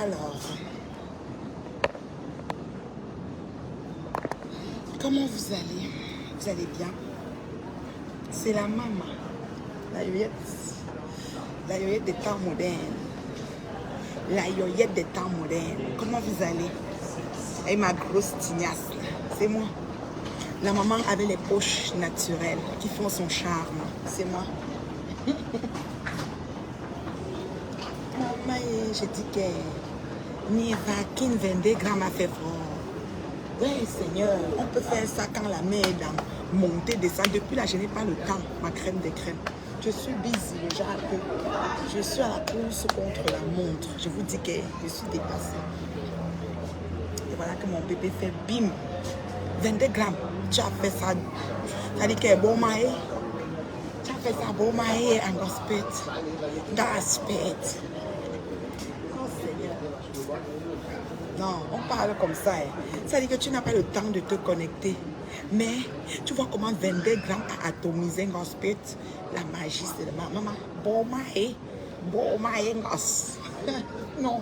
Alors, comment vous allez? Vous allez bien? C'est la maman, la yoyette des temps modernes. La yoyette des temps modernes. Comment vous allez? Et ma grosse tignasse, c'est moi. La maman avec les poches naturelles qui font son charme, c'est moi. Maman, je dis que Nivaquine 22 grammes à faire fort. Oui, Seigneur, on peut faire ça quand la main est dans monter, descendre. Depuis là, je n'ai pas le temps, ma crème de crème. Je suis busy déjà un peu. Je suis à la course contre la montre. Je vous dis que je suis dépassée. Et voilà que mon bébé fait bim. 22 grammes. Tu as fait ça. Ça dit que est bon maï. Tu as fait ça bon maï en gospel. Gospel. Oh Seigneur. Non, on parle comme ça. Ça dit que tu n'as pas le temps de te connecter. Mais tu vois comment 22 grammes a atomisé gospel. La magie, c'est de ma maman. Bon maï. Bon maï gos. Non.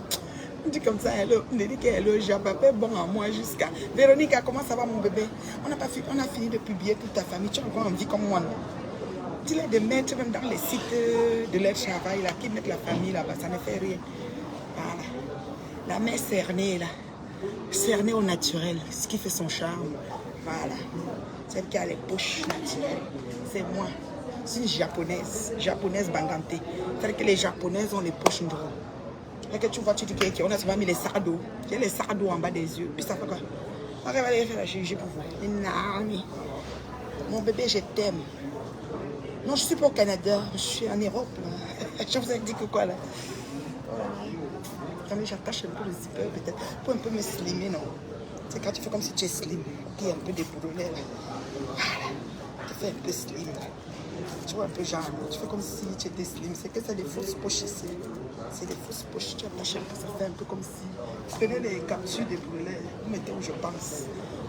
On dit comme ça, on dit qu'elle j'ai pas bon à moi jusqu'à... Véronique, comment ça va mon bébé? On a fini de publier toute ta famille. Tu as encore envie comme moi, non? Dis-leur de mettre même dans les sites de leur travail, là, qui mettent la famille là-bas, ça ne fait rien. Voilà. La mère cernée, là. Cernée au naturel, ce qui fait son charme. Voilà. Celle qui a les poches naturelles. C'est moi. C'est une japonaise bangantée. C'est-à-dire que les japonaises ont les poches drôles. Et que tu vois, tu dis qu'on a souvent mis les sacs d'eau. J'ai les sacs d'eau en bas des yeux. Puis ça fait quoi? On va aller faire la chirurgie pour vous. Énorme. Mon bébé, je t'aime. Non, je suis pas au Canada. Je suis en Europe. Là. Je vous ai dit que quoi là? Attendez, j'attache un peu le zipper peut-être. Pour un peu me slimer, non? C'est quand tu fais comme si tu es slim. Il y a un peu des boulonnets là. Voilà. Tu fais un peu slim. Tu vois un peu genre, tu fais comme si tu étais slim. C'est que c'est des fausses poches ici. C'est des fausses poches. Tu attaches un peu, ça fait un peu comme si... Prenez les capsules des brûlés, vous mettez où je pense.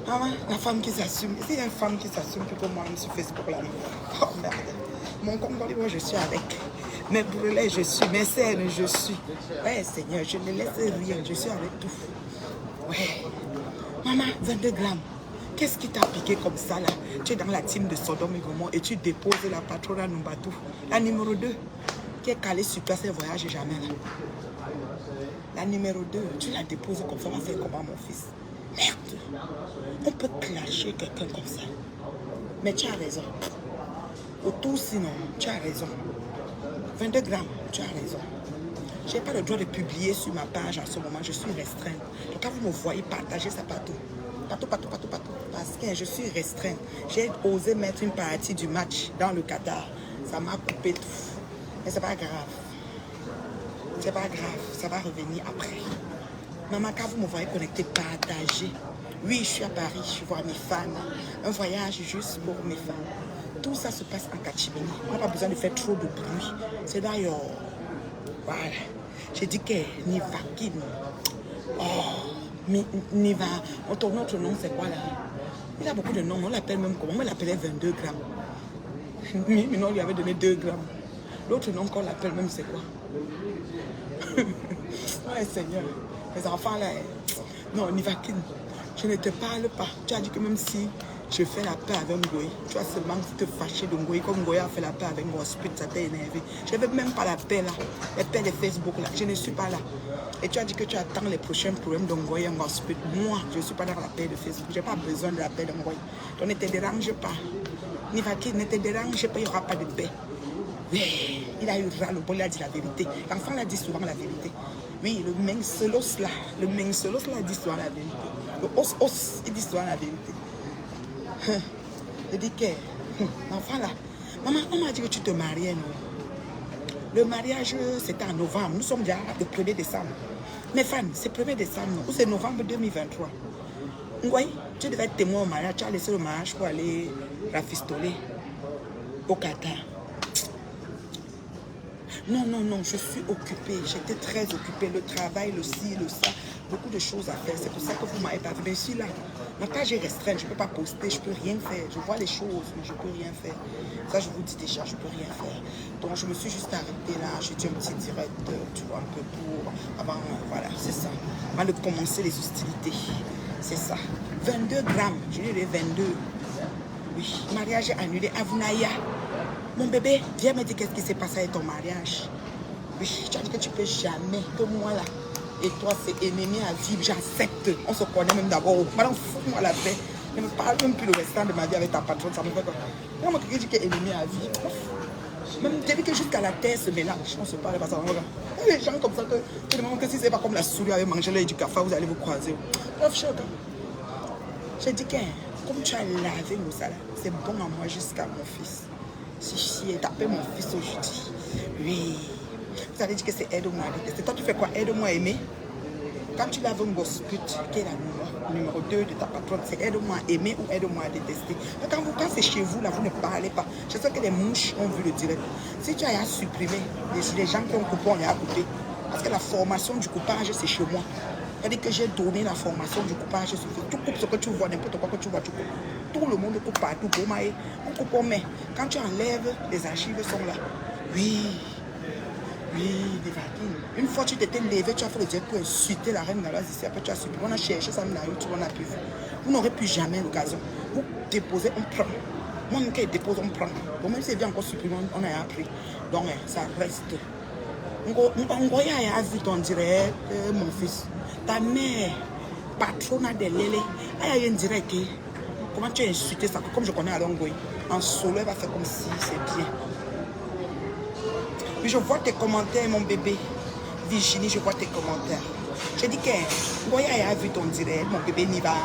Ah ouais, la femme qui s'assume. S'il y a une femme qui s'assume plus que moi sur Facebook là. Oh merde. Mon Congolais, moi je suis avec. Mes brûlés, je suis. Mes scènes, je suis. Ouais, Seigneur, je ne laisse rien. Je suis avec tout. Ouais. Maman, 22 grammes. Qu'est-ce qui t'a piqué comme ça là? Tu es dans la team de Sodome et Gomorrhe et tu déposes la patronne à Numbatou. La numéro 2, qui est calée sur place et voyage jamais là. La numéro 2, tu la déposes comme ça, on va faire comment mon fils? Merde. On peut clasher quelqu'un comme ça. Mais tu as raison. Autour sinon, tu as raison. 22 grammes, tu as raison. Je n'ai pas le droit de publier sur ma page en ce moment, je suis restreinte. Donc quand vous me voyez partager ça partout. Partout. Parce que je suis restreinte. J'ai osé mettre une partie du match dans le Qatar. Ça m'a coupé tout. Mais c'est pas grave. C'est pas grave, ça va revenir après. Maman, quand vous me voyez connecter, partagez. Oui, je suis à Paris, je vois mes fans. Un voyage juste pour mes fans. Tout ça se passe en catimini. On n'a pas besoin de faire trop de bruit. C'est d'ailleurs. Voilà. J'ai dit que Nivaquine. Oh, Niva. Ton autre nom, c'est quoi là? Il a beaucoup de noms. On l'appelle même comment? On l'appelait 22 grammes. Mais on lui avait donné 2 grammes. L'autre nom qu'on l'appelle même, c'est quoi? Ouais, Seigneur. Les enfants là. Non, Nivaquine. Je ne te parle pas. Tu as dit que même si je fais la paix avec Ngoï, tu vas seulement te fâcher de Ngoï. Comme Ngoï a fait la paix avec Ngospit, ça t'a énervé. Je ne veux même pas la paix là. La paix de Facebook là. Je ne suis pas là. Et tu as dit que tu attends les prochains problèmes de Ngoï et Ngospit. Moi, je ne suis pas dans la paix de Facebook. Je n'ai pas besoin de la paix de Ngoï. Donc ne te dérange pas. Nivaquine, ne te dérange pas, il n'y aura pas de paix. Oui, il a eu ras-le-bol, il a dit la vérité. L'enfant l'a dit souvent la vérité. Oui, le menselos là dit souvent la vérité. Le os, il dit souvent la vérité. Je dis que, l'enfant là, maman, on m'a dit que tu te mariais, non? Le mariage, c'était en novembre. Nous sommes déjà le 1er décembre. Mes fans, c'est 1er décembre, non? Ou c'est novembre 2023? Oui, tu devais être témoin au mariage. Tu as laissé le mariage pour aller rafistoler au Qatar. Non, non, non, je suis occupée. J'étais très occupée. Le travail, le ci, le ça. Beaucoup de choses à faire. C'est pour ça que vous m'avez pas vu. Mais ici, là, ma page est restreinte. Je ne peux pas poster. Je ne peux rien faire. Je vois les choses, mais je ne peux rien faire. Ça, je vous dis déjà, je ne peux rien faire. Donc, je me suis juste arrêtée là. J'ai dit un petit direct, tu vois, un peu pour... Avant, voilà, c'est ça. Avant de commencer les hostilités. C'est ça. 22 grammes. Je lui ai dit 22. Oui, mariage annulé. Avunaya. Mon bébé, viens me dire qu'est-ce qui s'est passé avec ton mariage. Oui, tu as dit que tu peux jamais, que moi là, et toi c'est ennemi à vivre, j'accepte. On se connaît même d'abord. Maintenant, fous-moi la paix. Ne me parle même plus le restant de ma vie avec ta patronne, ça me fait quoi. Moi, quelqu'un dit qu'il est ennemi à vivre. Même dès que jusqu'à la terre se mélange, on se parle pas ça. Les gens comme ça, que si c'est pas comme la souris avec manger l'œil du café, vous allez vous croiser. J'ai dit que comme tu as lavé mon salaire, c'est bon à moi jusqu'à mon fils. Si j'ai tapé mon fils aujourd'hui. Oui. Vous avez dit que c'est aide-moi à détester. Toi, tu fais quoi? Aide-moi à aimer. Quand tu laves un gosse pute, qui est la numéro 2 de ta patronne, c'est aide-moi à aimer ou aide-moi à détester. Quand c'est chez vous, là, vous ne parlez pas. Je sais que les mouches ont vu le direct. Si tu as supprimé les gens qui ont coupé, on les a coupés. Parce que la formation du coupage, c'est chez moi. C'est-à-dire que j'ai donné la formation du coupage. Tu coupes ce que tu vois, n'importe quoi que tu vois, tu coupes. Tout le monde coupe partout. On coupe, on met. Quand tu enlèves, les archives sont là. Oui. Oui, des vaguines. Une fois tu t'étais levé, tu as fait le direct pour insulter la reine Galoise ici. Après tu as supprimé. On a cherché ça dans YouTube, on a pu faire. Vous n'aurez plus jamais l'occasion. Vous déposez, on prend. Moi, quand il dépose, on prend. Bon, même si il vient encore supprimer, on a appris. Donc, ça reste. On a vu ton direct, mon fils. Ta mère, patronne des lélés, elle a un direct. Comment tu as insulté ça? Comme je connais Alongoy, en solo, elle va faire comme si c'est bien. Puis je vois tes commentaires, mon bébé. Virginie, je vois tes commentaires. J'ai dit que Goya a vu ton direct, mon bébé n'y va.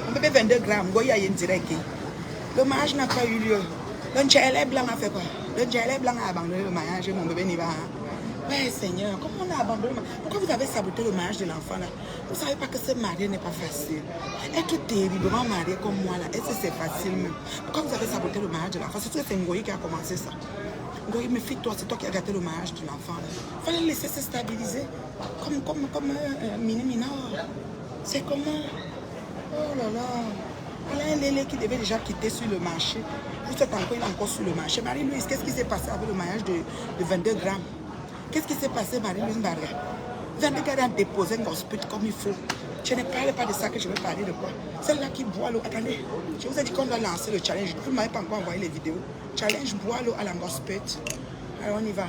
Mon bébé 22 grammes, Goya a un direct. Le mariage n'a pas eu lieu. Le Ndjaélé blanc a fait quoi? Le Ndjaélé blanc a abandonné le mariage, mon bébé n'y va. Ouais, Seigneur, comment on a abandonné le mariage? Pourquoi vous avez saboté le mariage de l'enfant là? Vous ne savez pas que se marier n'est pas facile. Être terriblement marié comme moi là, est-ce que c'est facile même? Pourquoi vous avez saboté le mariage de l'enfant? C'est sûr que c'est Ngoyi qui a commencé ça. Ngoyi, méfie-toi, c'est toi qui as gâté le mariage de l'enfant là. Il fallait le laisser se stabiliser. Comme Mini Minor. C'est comment? Oh là là. Voilà un lélé qui devait déjà quitter sur le marché. Juste encore, il est encore sur le marché. Marie-Louise, qu'est-ce qui s'est passé avec le mariage de 22 grammes? Qu'est-ce qui s'est passé, Marie-Louise Barra? 22 grammes déposé un gospel comme il faut. Je ne parle pas de ça, que je vais parler de quoi? Celle-là qui boit l'eau. Attendez, je vous ai dit qu'on doit lancer le challenge. Vous ne m'avez pas encore envoyé les vidéos. Challenge bois l'eau à la gospel. Alors on y va.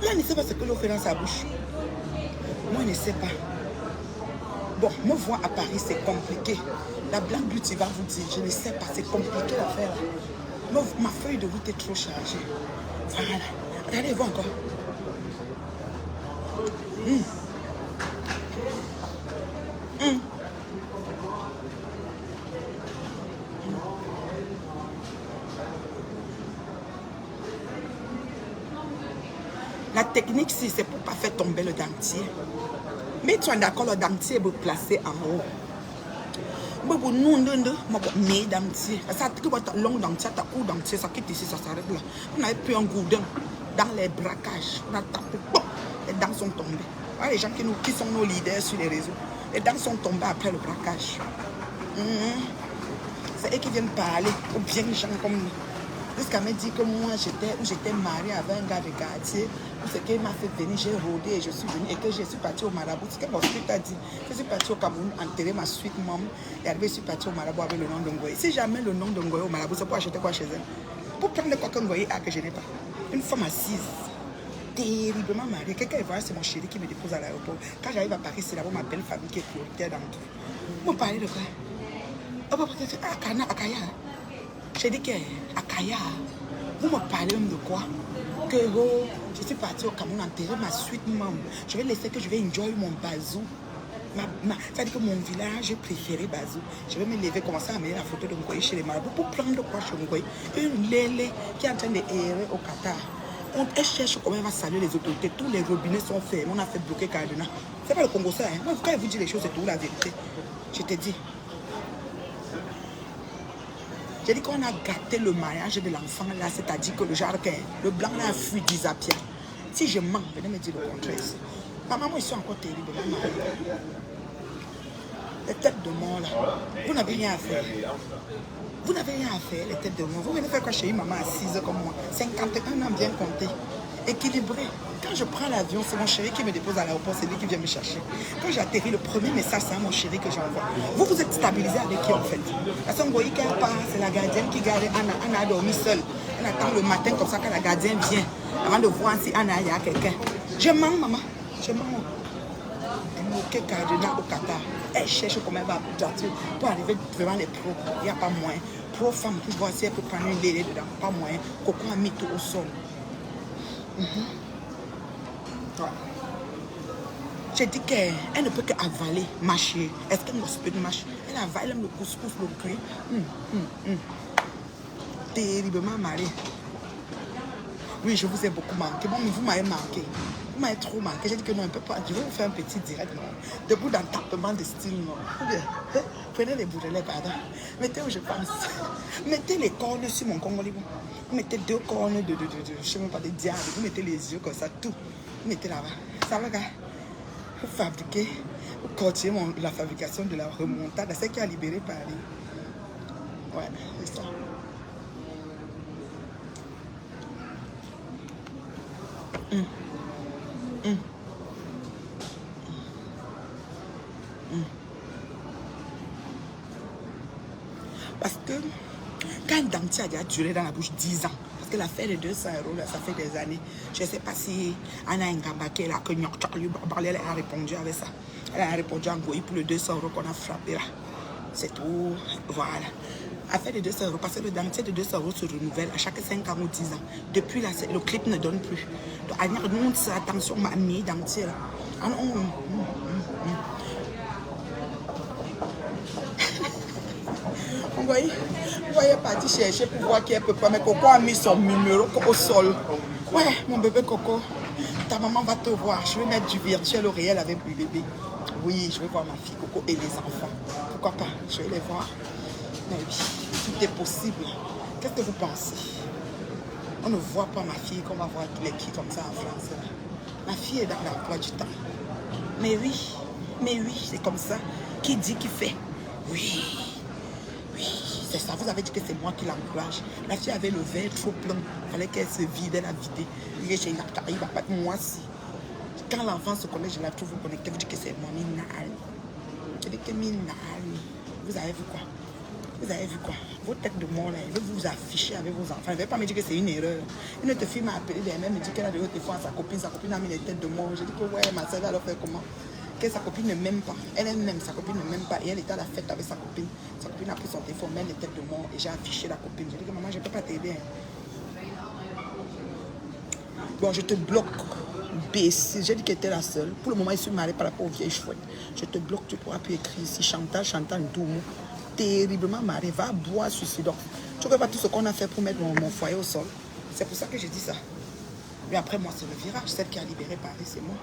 Moi, je ne sais pas ce que l'eau fait dans sa bouche. Moi, je ne sais pas. Bon, me voir à Paris, c'est compliqué. La Black Beauty va vous dire, je ne sais pas, c'est compliqué à faire. Ma feuille de route est trop chargée. Voilà. Regardez, vous encore. La technique, si c'est pour ne pas faire tomber le dentier. Mais tu es d'accord, le dentier est placé en haut. Mais dentier, ça a long dentier, ta court dentier, ça quitte ici, ça s'arrête là. On avait pris un gourdin dans les braquages. On a tapé, les dents sont tombées. Voilà les gens qui sont nos leaders sur les réseaux. Les dents sont tombées après le braquage. C'est eux qui viennent parler, ou bien les gens comme nous. Jusqu'à me dire que moi j'étais mariée avec un gars de quartier, où ce qu'il m'a fait venir, j'ai rôdé et je suis venue et que je suis partie au marabout. C'est ce que mon fils a dit. Je suis partie au Cameroun, enterrer ma suite maman et arrivé, je suis partie au marabout avec le nom de Ngoyi. Si jamais le nom de Ngoyi au marabout, c'est pour acheter quoi chez elle? Pour prendre quoi que Ngoyi a que je n'ai pas. Une femme assise, terriblement mariée. Quelqu'un est c'est mon chéri qui me dépose à l'aéroport. Quand j'arrive à Paris, c'est là-bas ma belle famille qui est prioritaire dans tout. Vous parlez de quoi? Akaya. J'ai dit qu'Akaya, vous me parlez même de quoi? Que je suis partie au Cameroun enterrer ma suite maman. Je vais laisser que je vais enjoy mon bazou. C'est-à-dire que mon village préféré bazou. Je vais me lever, commencer à amener la photo de Ngoyi chez les marabouts pour prendre quoi chez Ngoyi? Une lélé qui est en train d'errer au Qatar. compte, elle cherche comment elle va saluer les autorités. Tous les robinets sont fermés. On a fait bloquer Cardena. C'est pas le Congo ça. Hein? Moi, quand elle vous dit les choses, c'est tout la vérité. Je te dis. J'ai dit qu'on a gâté le mariage de l'enfant là, c'est-à-dire que le jardin, le blanc là a fui 10 à pied. Si je mens, venez me dire le contraire. Maman, moi, ils sont encore terribles. Les têtes de mort là, vous n'avez rien à faire. Vous n'avez rien à faire, les têtes de mort. Vous venez faire quoi chez une maman assise comme moi? 51 ans bien compté. Équilibré. Quand je prends l'avion, c'est mon chéri qui me dépose à l'aéroport, c'est lui qui vient me chercher. Quand j'atterris, le premier message, c'est à mon chéri que j'envoie. Vous, vous êtes stabilisé avec qui en fait? Parce qu'on voit qu'elle part, c'est la gardienne qui garde Anna. Anna a dormi seule. Elle attend le matin comme ça quand la gardienne vient, avant de voir si Anna, il y a quelqu'un. Je mens, maman. Je mens. Elle Cardena au Qatar. Elle cherche comment elle va pour arriver devant les pros. Il n'y a pas moyen. Pro femme pour voir si elle peut prendre une lélé dedans. Pas moyen. Coco a mis tout au sol. Ouais. J'ai dit qu'elle ne peut qu'avaler, mâcher. Est-ce qu'elle ne peut mâcher? Elle avale, elle le couscous, le cuit. Terriblement mariée. Oui, je vous ai beaucoup manqué. Bon, mais vous m'avez manqué. Vous m'avez trop manqué. J'ai dit que non, on ne peut pas. Je vais vous faire un petit direct, non. Debout dans le tapement de style, non. Prenez les bourrelets, pardon. Mettez où je pense. Mettez les cornes sur mon congolais. Vous mettez 2 cornes de je ne sais même pas, de diable. Vous mettez les yeux comme ça, tout. Vous mettez là-bas. Ça va, gars. Vous fabriquez, vous continuez la fabrication de la remontade. C'est qui a libéré Paris. Ouais, c'est ça. Parce que quand un dentier a déjà duré dans la bouche 10 ans, parce que l'affaire de 200 €, là, ça fait des années. Je ne sais pas si Anna Ngambake, là, que elle a répondu avec ça. Elle a répondu en Goï pour le 200 € qu'on a frappé là. C'est tout. Voilà. Affaire de 200 €, parce que le dentier de 200 € se renouvelle à chaque 5 ans ou 10 ans. Depuis là, le clip ne donne plus. Donc, Anna, nous, attention, ma amie dentier là. Vous voyez partir chercher pour voir qui elle peut pas. Mais Coco a mis son numéro au sol. Ouais, mon bébé Coco, ta maman va te voir. Je vais mettre du virtuel au réel avec le bébé. Oui, je vais voir ma fille Coco et les enfants. Pourquoi pas? Je vais les voir. Mais oui, tout est possible. Qu'est-ce que vous pensez? On ne voit pas ma fille comme on va voir tous les filles comme ça en France. Là. Ma fille est dans l'emploi du temps. Mais oui, c'est comme ça. Qui dit qui fait? Oui, c'est ça. Vous avez dit que c'est moi qui l'encourage. La fille avait le verre trop plein. Il fallait qu'elle se vide, elle a vidé. Il va pas moi si. Quand l'enfant se connaît, je la trouve connectée. Vous dites que c'est moi, Minal. Je dis que Minal. Vous avez vu quoi? Vous avez vu quoi? Vos têtes de mort là, il veut vous afficher avec vos enfants. Il ne veut pas me dire que c'est une erreur. Une autre fille m'a appelé derrière, me dit qu'elle a de l'autre fois à sa copine a mis les têtes de mort. Je dis que ouais, ma soeur va leur faire comment? Que sa copine ne m'aime pas. Elle-même, sa copine ne m'aime pas. Et elle était à la fête avec sa copine. Sa copine a pris son téléphone, met les têtes de mort et j'ai affiché la copine. Je dis que maman, je ne peux pas t'aider. Bon, je te bloque. J'ai dit qu'elle était la seule. Pour le moment, je suis mariée par rapport aux vieilles chouettes. Je te bloque, tu pourras plus écrire ici. Chantal, tout. Terriblement mariée. Va boire suicidant. Tu ne vois pas tout ce qu'on a fait pour mettre mon foyer au sol. C'est pour ça que j'ai dit ça. Mais après, moi, c'est le virage. Celle qui a libéré Paris, c'est moi.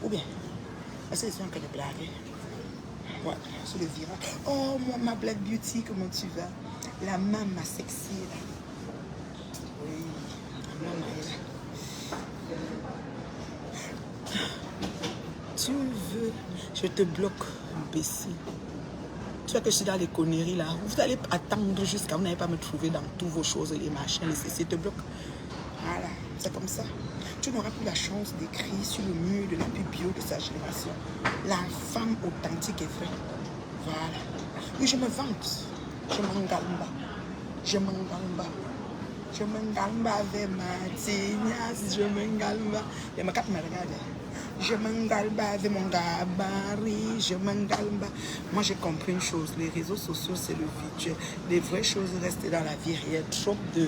Ou bien, est-ce que c'est que de blagues? Ouais, c'est le virage. Oh, ma Black Beauty, comment tu vas? La maman sexy, là. Oui, la maman est là. Tu veux, je te bloque, imbécile. Tu vois que je suis dans les conneries là. Vous allez attendre jusqu'à vous n'allez pas me trouver dans toutes vos choses, les machins, les CC te bloquent. Voilà, c'est comme ça. Tu n'auras plus la chance d'écrire sur le mur de la pub bio de sa génération. La femme authentique est vraie. Voilà. Oui, je me vante. Je m'engalme. Je m'engalme. Je m'engalme avec ma tignasse. Je m'engalme. Et ma carte me regarde. Je m'engalme avec mon gabarit. Je m'engalme. Moi, j'ai compris une chose. Les réseaux sociaux, c'est le virtuel. Les vraies choses restent dans la vie réelle. Trop de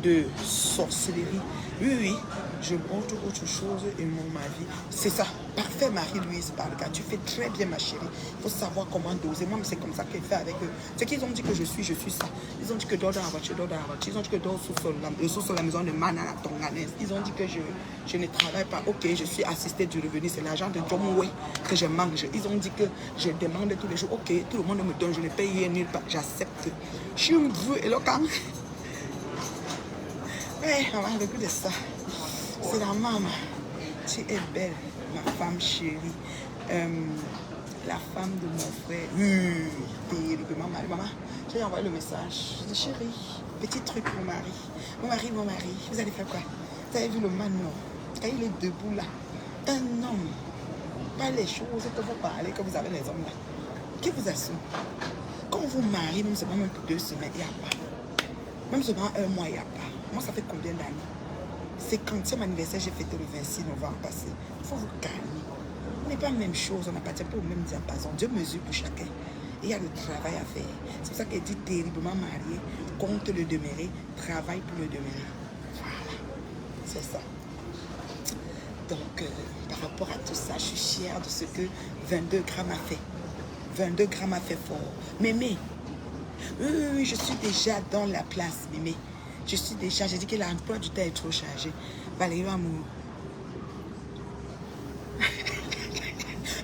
de sorcellerie. Oui, oui, je montre autre chose et ma vie. C'est ça. Parfait, Marie-Louise Barga. Tu fais très bien, ma chérie. Il faut savoir comment doser. Moi, c'est comme ça qu'elle fait avec eux. C'est qu'ils ont dit que je suis ça. Ils ont dit que dors dans la voiture, dors dans la voiture. Ils ont dit que dors sous la maison de Manana Tonganès. Ils ont dit que je ne travaille pas. Ok, je suis assistée du revenu. C'est l'argent de John Way que je mange. Ils ont dit que je demande tous les jours. Ok, tout le monde me donne. Je ne paye rien nulle part. J'accepte. Je suis une vraie éloquente. Ouais, on va le goût de ça. C'est la maman. Tu es belle, ma femme chérie. La femme de mon frère. Terriblement mal. Maman, j'ai envoyé le message. Je dis, chérie, petit truc, mon mari. Mon mari, vous allez faire quoi? Vous avez vu le man, non? Quand il est debout là, un homme, pas les choses que vous parlez, que vous avez les hommes là. Qui vous assume? Quand vous mariez, même seulement même pour 2 semaines, il n'y a pas. Même seulement 1 mois, il n'y a pas. Moi, ça fait combien d'années? C'est 50e anniversaire, j'ai fêté le 26 novembre passé. Il faut vous calmer. On n'est pas la même chose, on n'appartient pas au même diapason. Dieu mesure pour chacun. Et il y a le travail à faire. C'est pour ça qu'elle dit terriblement marié, compte le demeurer, travaille pour le demeurer. Voilà, c'est ça. Donc, par rapport à tout ça, je suis fière de ce que 22 grammes a fait. 22 grammes a fait fort. Mémé, oui, je suis déjà dans la place, Mémé. Je suis déjà, j'ai dit que l'emploi du temps est trop chargé. Valérie Amour.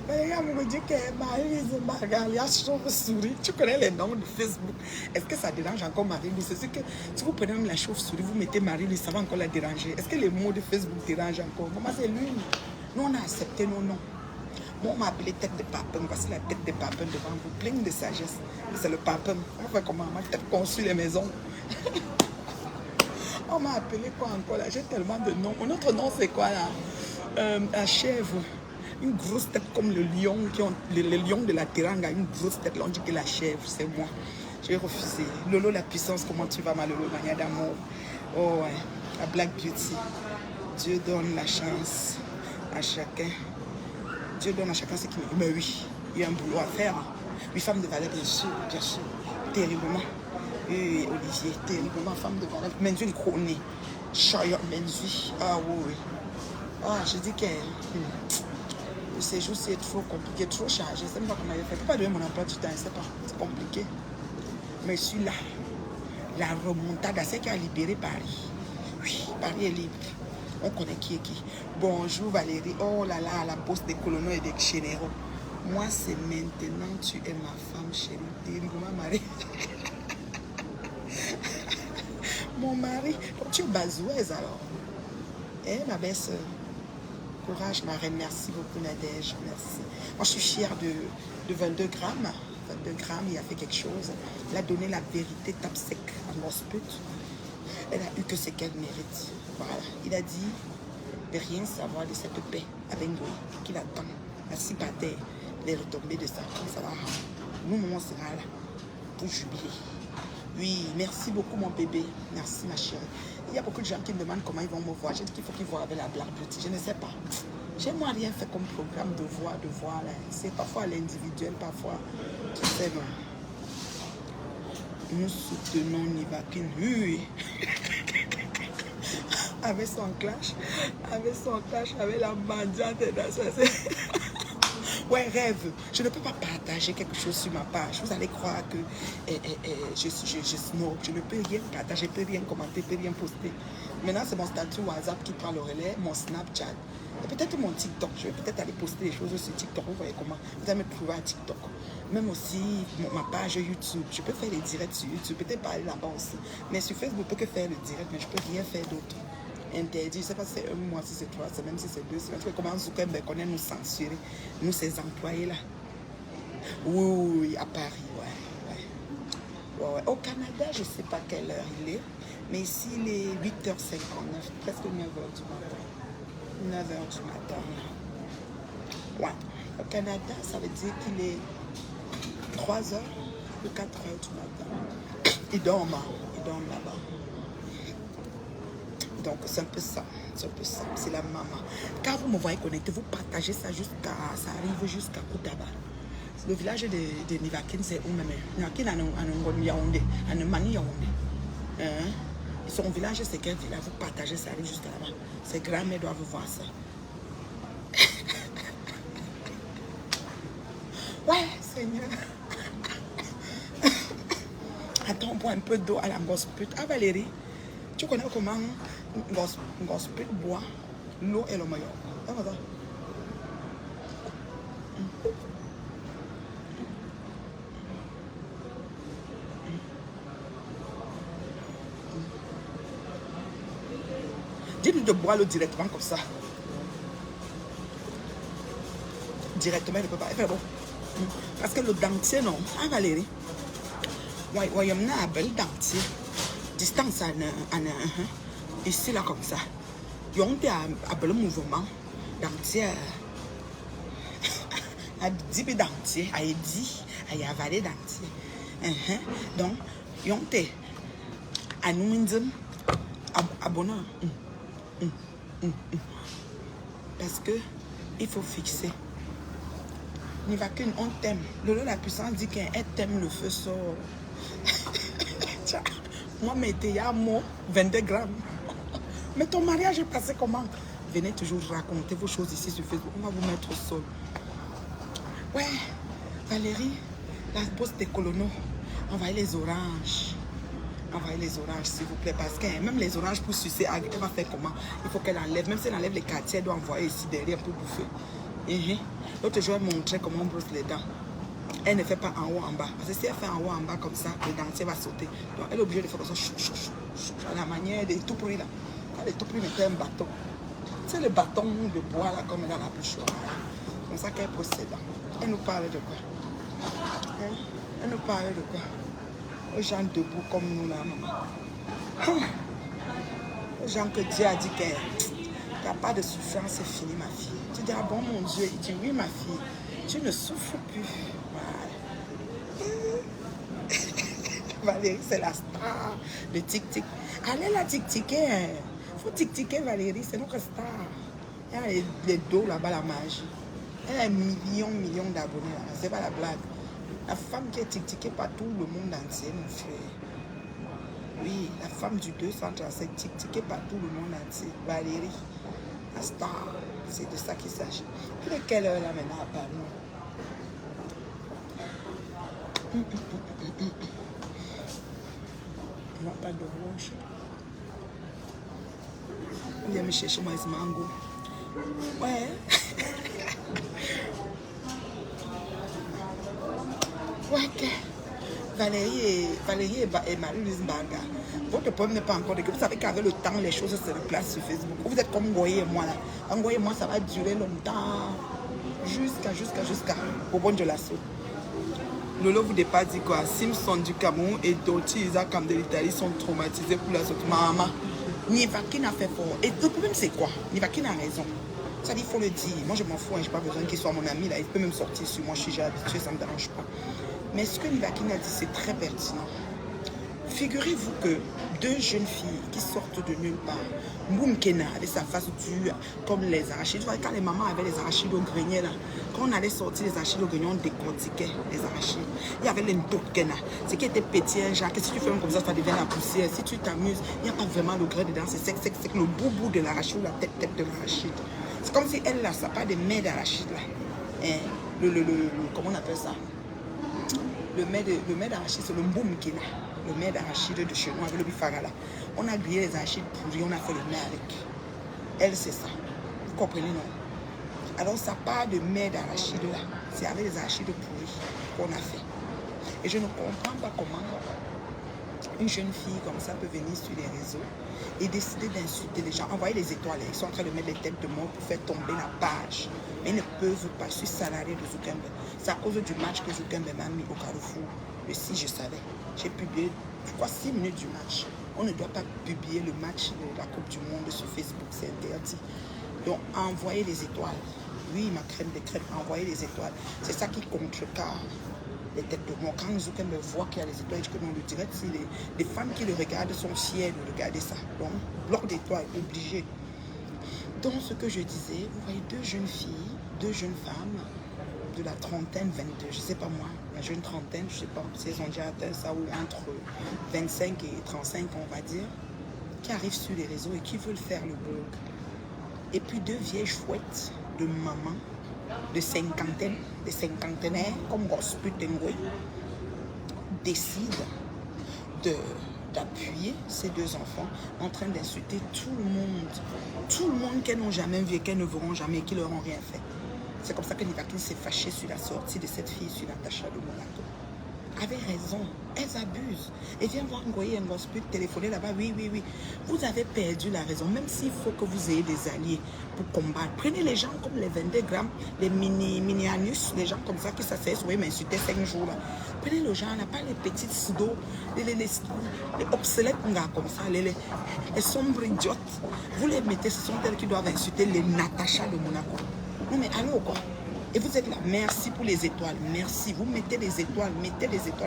Valérie Amour me dit que Marie-Louise Margalia chauve-souris. Tu connais les noms de Facebook. Est-ce que ça dérange encore Marie-Louise? C'est que si vous prenez même la chauve-souris, vous mettez Marie-Louise, ça va encore la déranger. Est-ce que les mots de Facebook dérangent encore? Maman, c'est lui. Nous, on a accepté nos noms. Moi, on m'a appelé tête de papin. Voici la tête de papin devant vous, pleine de sagesse. C'est le papin. On fait comment? Ma tête construit les maisons. On m'a appelé quoi encore là? J'ai tellement de noms. Notre nom, c'est quoi là? La chèvre. Une grosse tête comme le lion, le lion de la Teranga. Une grosse tête. Là, on dit que la chèvre, c'est moi. J'ai refusé. Lolo, la puissance, comment tu vas, ma Lolo? Mania d'amour. Oh ouais. La Black Beauty. Dieu donne la chance à chacun. Dieu donne à chacun ce qu'il veut. Mais oui, il y a un boulot à faire. Oui, femme de valeur, bien sûr, terriblement. Et Olivier, terriblement, femme de valeur. Menzu, il connaît. Charlotte Menzu. Ah oui. Ah, je dis que le séjour, c'est trop compliqué, trop chargé. Je ne sais pas comment il fait. Je ne peux pas donner mon emploi du temps, c'est compliqué. Mais je suis là. La remontada, c'est qui a libéré Paris. Oui, Paris est libre. On connaît qui est qui. Bonjour Valérie. Oh là là, la bosse des colonels et des généraux. Moi, c'est maintenant, tu es ma femme chérie. Terriblement Marie. Mon mari, tu es bazouaise alors. Eh, ma belle-sœur. Courage, ma reine. Merci beaucoup, Nadège. Merci. Moi, je suis fière de 22 grammes. 22 grammes, il a fait quelque chose. Il a donné la vérité tape sec à Mosput. Elle a eu que ce qu'elle mérite. Voilà. Il a dit de rien savoir de cette paix à Bengoï qu'il attend. Merci, Pater, les retombées de ça. Ça va. Nous, on sera là pour jubiler. Oui, merci beaucoup, mon bébé. Merci, ma chérie. Il y a beaucoup de gens qui me demandent comment ils vont me voir. J'ai dit qu'il faut qu'ils voient avec la Black Beauty. Je ne sais pas. J'ai moi rien fait comme programme de voix là. C'est parfois à l'individuel, parfois. Tu sais, non. Nous soutenons Nivakin. Oui. Avec son clash, avec la mendiante dans ça. Ouais, rêve. Je ne peux pas partager quelque chose sur ma page. Vous allez croire que je snob. Je ne peux rien partager, je ne peux rien commenter, je ne peux rien poster. Maintenant, c'est mon statut WhatsApp qui prend le relais, mon Snapchat. Et peut-être mon TikTok. Je vais peut-être aller poster des choses sur TikTok. Vous voyez comment? Vous allez me trouver à TikTok. Même aussi ma page YouTube. Je peux faire les directs sur YouTube. Peut-être pas aller là-bas aussi. Mais sur Facebook, je peux que faire le direct, mais je ne peux rien faire d'autre. Interdit, je ne sais pas si c'est 1 mois, si c'est 3 semaines, si c'est 2 semaines. Tu vois comment Zuckerberg connaît nous censurer, nous, ces employés-là. Oui, à Paris, ouais. Au Canada, je ne sais pas quelle heure il est, mais ici, il est 8h59, presque 9h du matin. 9h du matin. Ouais. Au Canada, ça veut dire qu'il est 3h ou 4h du matin. Ils dorment là-bas. Donc, c'est un peu ça. C'est la maman. Quand vous me voyez connecter, vous partagez ça jusqu'à... Ça arrive jusqu'à Koutaba. Le village de Nivakin, c'est où même? Nivakin, à Yaoundé. À Mani Yaoundé. Son village, c'est quel village? Vous partagez, ça arrive jusqu'à là-bas. Ses grands-mères doivent voir ça. Ouais, Seigneur. Attends, on boit un peu d'eau à la gosse pute. Ah, Valérie, tu connais comment gosse pute boit l'eau et le maillot? Dis-lui de boire l'eau directement comme ça. Directement, il ne peut pas. Bon. Parce que le dentier, non. Ah, Valérie. Oui, on a un bel dentier. Distance ici, là, comme ça. Il y a un bel mouvement. Dentier. A dit dentier. A dit. A avalé dentier. Donc, il y a un nous abonnant. Parce que il faut fixer. N'y va qu'une, on t'aime. Lolo la puissance dit qu'elle t'aime, le feu sort. Moi, mettez à moi 22 grammes. Mais ton mariage est passé comment? Venez toujours raconter vos choses ici sur Facebook. On va vous mettre au sol. Ouais, Valérie, la poste des colonos. Envoyez les oranges. Envoyez les oranges, s'il vous plaît. Parce que même les oranges pour sucer, elle va faire comment? Il faut qu'elle enlève. Même si elle enlève les quartiers, elle doit envoyer ici derrière pour bouffer. L'autre jour, elle montrait comment on brosse les dents. Elle ne fait pas en haut, en bas. Parce que si elle fait en haut, en bas comme ça, le dentier va sauter. Donc elle est obligée de faire comme ça. À la manière des tout pris là. Quand les tout pris mettaient un bâton. C'est le bâton de bois là, comme dans la bouche. C'est comme ça qu'elle brosse ses dents. Elle nous parle de quoi? Elle nous parle de quoi? Aux gens debout comme nous là, maman. Aux gens que Dieu a dit qu'il n'y a pas de souffrance, c'est fini, ma fille. Tu dis, ah bon, mon Dieu. Il dit, oui, ma fille, tu ne souffres plus. Voilà. Valérie, c'est la star de tic-tic. Allez la tic-tiquer. Il faut tic-tiquer, Valérie, c'est notre star. Elle a les dos là-bas, la magie. Elle a millions d'abonnés là. C'est pas la blague. La femme qui est tic-tiquée par tout le monde entier, mon frère. Oui, la femme du 235, tic-tiquée par tout le monde entier. Valérie, la star. C'est de ça qu'il s'agit. Il est quelle heure là maintenant à Paris? On n'a pas de roche. On vient me chercher moi ce mango. Ouais. Ouais, ok. Valérie et Marie-Louise Mbaga. Votre problème n'est pas encore de que vous savez qu'avec le temps, les choses se replacent sur Facebook. Vous êtes comme Ngoye et moi là. Ngoye et moi, ça va durer longtemps. Jusqu'à au bon de l'assaut. Lolo vous dépasse dit quoi? Simpson du Cameroun et Dolce Isaac de l'Italie sont traumatisés pour la sortie. Maman, Nivakin a fait fort. Et le problème c'est quoi? Nivakin a raison. Ça dit, il faut le dire. Moi je m'en fous, je n'ai pas besoin qu'il soit mon ami là. Il peut même sortir sur moi, je suis déjà habitué, ça ne me dérange pas. Mais ce que Nivakin a dit, c'est très pertinent. Figurez-vous que deux jeunes filles qui sortent de nulle part, Moumkena avec sa face dure comme les arachides. Quand les mamans avaient les arachides au grenier là, quand on allait sortir les arachides au grenier, on décortiquait les arachides. Il y avait les Ndokena, ce qui était petit, genre que si tu fais comme ça devient la poussière. Si tu t'amuses, il n'y a pas vraiment le grain dedans, c'est sec, le bout de l'arachide ou la tête de l'arachide. C'est comme si elle là, ça n'a pas de mets d'arachide là. Et comment on appelle ça? Le mets d'arachide, c'est le Moumkena. Le mets d'arachide de chez nous avec le bifagala. On a grillé les arachides pourris, on a fait le mets avec. Elle, c'est ça. Vous comprenez, non? Alors, ça part de mets d'arachide là. C'est avec les arachides pourris qu'on a fait. Et je ne comprends pas comment une jeune fille comme ça peut venir sur les réseaux et décider d'insulter les gens. Envoyer les étoiles. Ils sont en train de mettre des têtes de mort pour faire tomber la page. Mais ils ne peuvent pas. Je suis salarié de Zuckerberg. C'est à cause du match que Zuckerberg m'a mis au Carrefour. Le 6, je savais. J'ai publié, je crois, 6 minutes du match. On ne doit pas publier le match de la Coupe du Monde sur Facebook. C'est interdit. Donc, envoyer les étoiles. Oui, ma crème de crème. Envoyer les étoiles. C'est ça qui contrecarre les têtes de mort. Quand Zuckerberg voit qu'il y a les étoiles, je dis que non, le direct, si les femmes qui le regardent sont fières de regarder ça. Donc, bloc d'étoiles, obligé. Donc, ce que je disais, vous voyez deux jeunes filles, deux jeunes femmes de la trentaine, 22, je ne sais pas moi, la jeune trentaine, je ne sais pas si elles ont déjà atteint ça, ou entre 25 et 35, on va dire. qui arrivent sur les réseaux et qui veulent faire le blog. Et puis 2 vieilles chouettes de maman, de cinquantaine, de cinquantenaires, comme Gospel Tengoy, décident d'appuyer ces 2 enfants en train d'insulter tout le monde qu'elles n'ont jamais vu et qu'elles ne verront jamais et qui leur ont rien fait. C'est comme ça que Nivakin s'est fâché sur la sortie de cette fille sur Natacha de Monaco. Avait raison, elles abusent. Et viens voir Ngoye Ngosput téléphoner là-bas, oui, vous avez perdu la raison, même s'il faut que vous ayez des alliés pour combattre. Prenez les gens comme les 22 grammes, les mini-anus, les gens comme ça qui s'asseyent, oui, m'insulter 5 jours là. Prenez les gens, on n'a pas les petites pseudo, les obsolètes comme ça, les sombres idiotes. Vous les mettez, ce sont elles qui doivent insulter les Natacha de Monaco. Non mais allô quoi. Et vous êtes là, merci pour les étoiles, merci. Vous mettez les étoiles,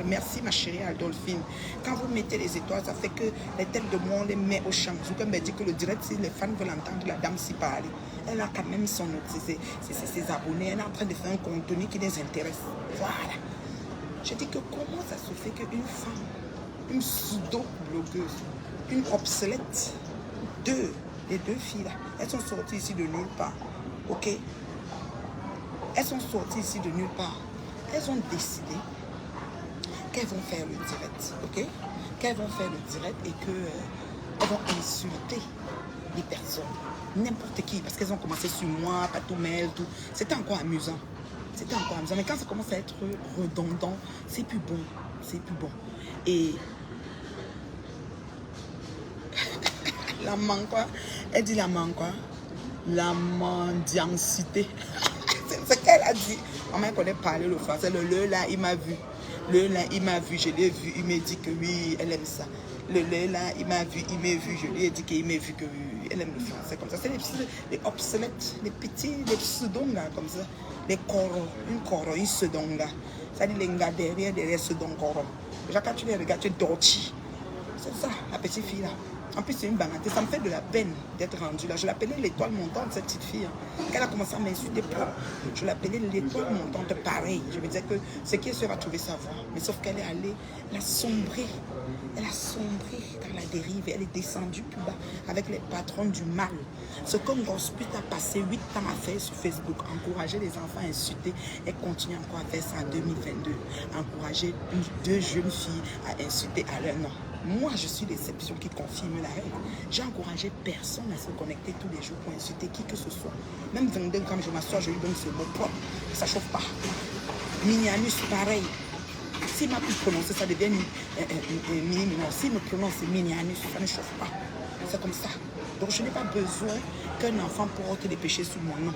merci ma chérie Adolphine. Quand vous mettez les étoiles, ça fait que les têtes de moi, on les met au champ. Vous me dit que le direct, si les fans veulent entendre la dame s'y parler, elle a quand même ses abonnés, elle est en train de faire un contenu qui les intéresse. Voilà. Je dis que comment ça se fait qu'une femme, une pseudo-blogueuse, une obsolète, les 2 filles là, elles sont sorties ici de nulle part, ok? Elles sont sorties ici de nulle part. Elles ont décidé qu'elles vont faire le direct, ok? Qu'elles vont faire le direct et qu'elles vont insulter les personnes, n'importe qui, parce qu'elles ont commencé sur moi, Patoumel, tout. C'était encore amusant. Mais quand ça commence à être redondant, c'est plus bon. Et la man quoi? Elle dit la man quoi? La mendiancité. C'est ce qu'elle a dit. Maman connaît parler le français. Le là, il m'a vu. Je l'ai vu. Il m'a dit que oui, elle aime ça. Le là, il m'a vu, je lui ai dit qu'il m'a vu que oui, elle aime le français comme ça. C'est les obsolètes, les petits, les pseudongas comme ça. Les coros, une pseudonga. Ça dit les gars derrière pseudonga. Déjà quand tu les regardes, tu es dorti. C'est ça, la petite fille là. En plus, c'est une banalité. Ça me fait de la peine d'être rendue là. Je l'appelais l'étoile montante, cette petite fille. Quand elle a commencé à m'insulter, je l'appelais l'étoile montante, pareil. Je me disais que c'est qui se va trouver sa voie. Mais sauf qu'elle est allée, elle a sombré. Elle a sombré dans la dérive. Elle est descendue plus bas avec les patrons du mal. Ce que Ngosput a passé 8 ans à faire sur Facebook, encourager les enfants à insulter, et continue encore à faire ça en 2022. Encourager 2 jeunes filles à insulter à leur nom. Moi, je suis l'exception qui confirme la règle. J'ai encouragé personne à se connecter tous les jours pour insulter qui que ce soit. Même 22 grammes, je m'assois, je lui donne ce mot propre. Ça ne chauffe pas. Minianus, pareil. S'il m'a pu prononcer, ça devient mini-mini. S'il me prononce minianus, ça ne chauffe pas. C'est comme ça. Donc, je n'ai pas besoin qu'un enfant porte des péchés sous mon nom.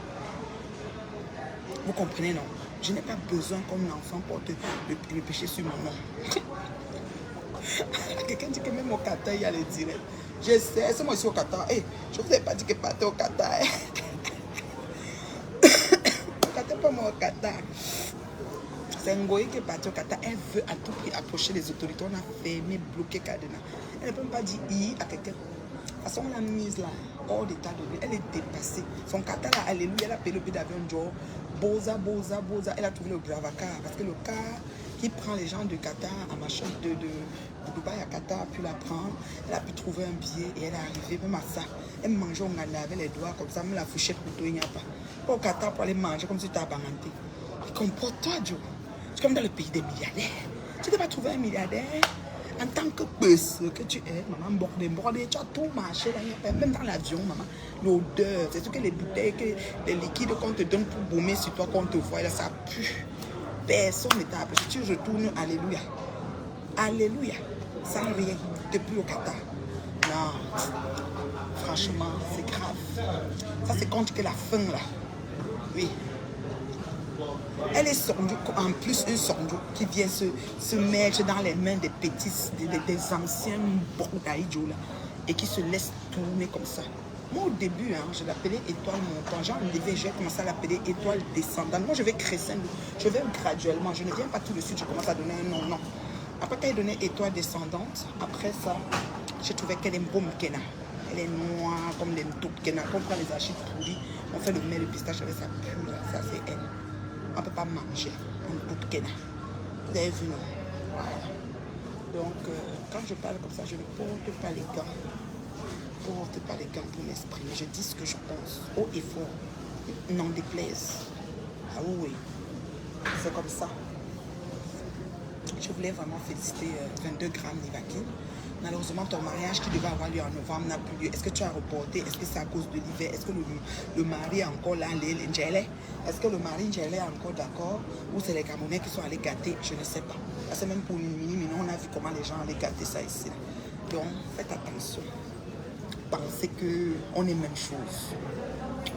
Vous comprenez, non? Je n'ai pas besoin qu'un enfant porte le péché sur mon nom. Quelqu'un dit que même au Qatar, il y a les directs. Je sais, c'est moi ici au Qatar. Hey, je ne vous ai pas dit que partez au Qatar. Au Qatar, pas moi au Qatar. C'est Ngoye qui est partie au Qatar. Elle veut à tout prix approcher les autorités. On a fermé, bloqué Kadena. Elle ne peut même pas dire I à quelqu'un. De toute façon, on l'a mise là, hors d'état de vie. Elle est dépassée. Son Qatar là, alléluia, elle a payé le billet d'avion Joe. Boza. Elle a trouvé le Gravacar. Parce que le car qui prend les gens de Qatar à machin de Dubaï à Qatar a pu la prendre. Elle a pu trouver un billet et elle est arrivée même à ça. Elle mangeait au Ghana avec les doigts comme ça, même la fourchette pour tout, il n'y a pas. Pas au Qatar pour aller manger comme si tu as bananté. Comporte-toi, Joe. C'est comme dans le pays des milliardaires. Tu ne peux pas trouver un milliardaire en tant que bus que tu es, maman, bordé, tu as tout marché, là, même dans l'avion, maman. L'odeur, c'est tout que les bouteilles, que les liquides qu'on te donne pour baumer sur toi, qu'on te voit, là, ça pue. Personne ne t'a appris. Tu retournes, alléluia. Alléluia. Sans rien, depuis au Qatar. Non. Franchement, c'est grave. Ça, c'est contre que la fin, là. Oui. Elle est Sondou, en plus une Sondou qui vient se mettre dans les mains des petits, des anciens bordaïdjos là, et qui se laisse tourner comme ça. Moi au début, hein, je l'appelais étoile montante. Genre je vais commencer à l'appeler étoile descendante. Moi je vais crescendo, je vais graduellement. Je ne viens pas tout de suite, je commence à donner un nom, non. Après qu'elle donnait étoile descendante, après ça, j'ai trouvé qu'elle est boum Kena. Elle est noire comme les taupes Kena. Quand on prend les archives pourries, on fait le miel de pistache avec sa pure, ça c'est elle. On ne peut pas manger un bout de Kena. Vous avez vu, non? Voilà. Donc, quand je parle comme ça, je ne porte pas les gants. porte pas les gants pour m'exprimer. Je dis ce que je pense, haut et fort. N'en déplaise. Ah oui, c'est comme ça. Je voulais vraiment féliciter 22 grammes Nivaki. Malheureusement, ton mariage qui devait avoir lieu en novembre n'a plus lieu. Est-ce que tu as reporté? Est-ce que c'est à cause de l'hiver? Est-ce que le mari est encore là, est-ce que le mari Njele est encore d'accord? Ou c'est les Camerounais qui sont allés gâter? Je ne sais pas. Parce que même pour Mini, on a vu comment les gens allaient gâter ça ici. Donc, faites attention. Pensez qu'on est même chose.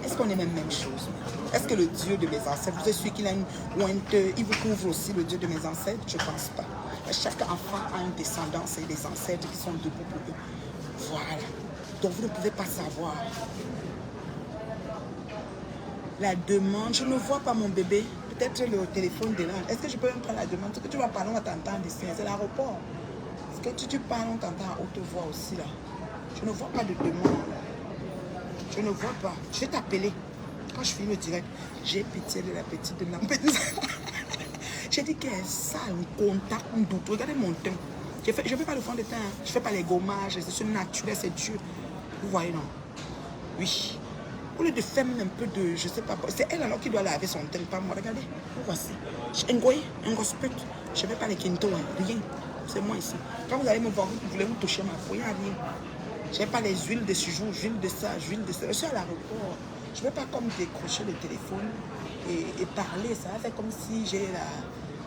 Est-ce qu'on est même chose? Est-ce que le Dieu de mes ancêtres, vous êtes sûr qu'il a une pointe, il vous couvre aussi le Dieu de mes ancêtres? Je ne pense pas. Chaque enfant a une descendance et des ancêtres qui sont debout pour eux. Voilà. Donc vous ne pouvez pas savoir. La demande, je ne vois pas mon bébé. Peut-être le téléphone de là. Est-ce que je peux même prendre la demande? Ce que tu vas parler, on va t'entendre ici. C'est l'aéroport. Est-ce que tu parles, on t'entend à haute voix aussi là? Je ne vois pas de demande. Je ne vois pas. Je vais t'appeler. Quand je finis le direct, j'ai pitié de la petite de Lampedusa. J'ai dit qu'elle est sale, un contact, un doute. Regardez mon teint. Je ne fais pas le fond de teint. Je ne fais pas les gommages. C'est naturel, c'est Dieu. Vous voyez, non? Oui. Au lieu de faire un peu de, je ne sais pas, c'est elle alors qui doit laver son teint, pas moi. Regardez, voici. Un gospel. Je ne fais pas les quintos, hein. Rien. C'est moi ici. Quand vous allez me voir, vous voulez me toucher ma peau, il n'y a rien. Je n'ai pas les huiles de ce jour, huile de ça, huile de ça. Je suis à l'aéroport. Je ne vais pas comme décrocher le téléphone et parler. Ça va faire comme si j'ai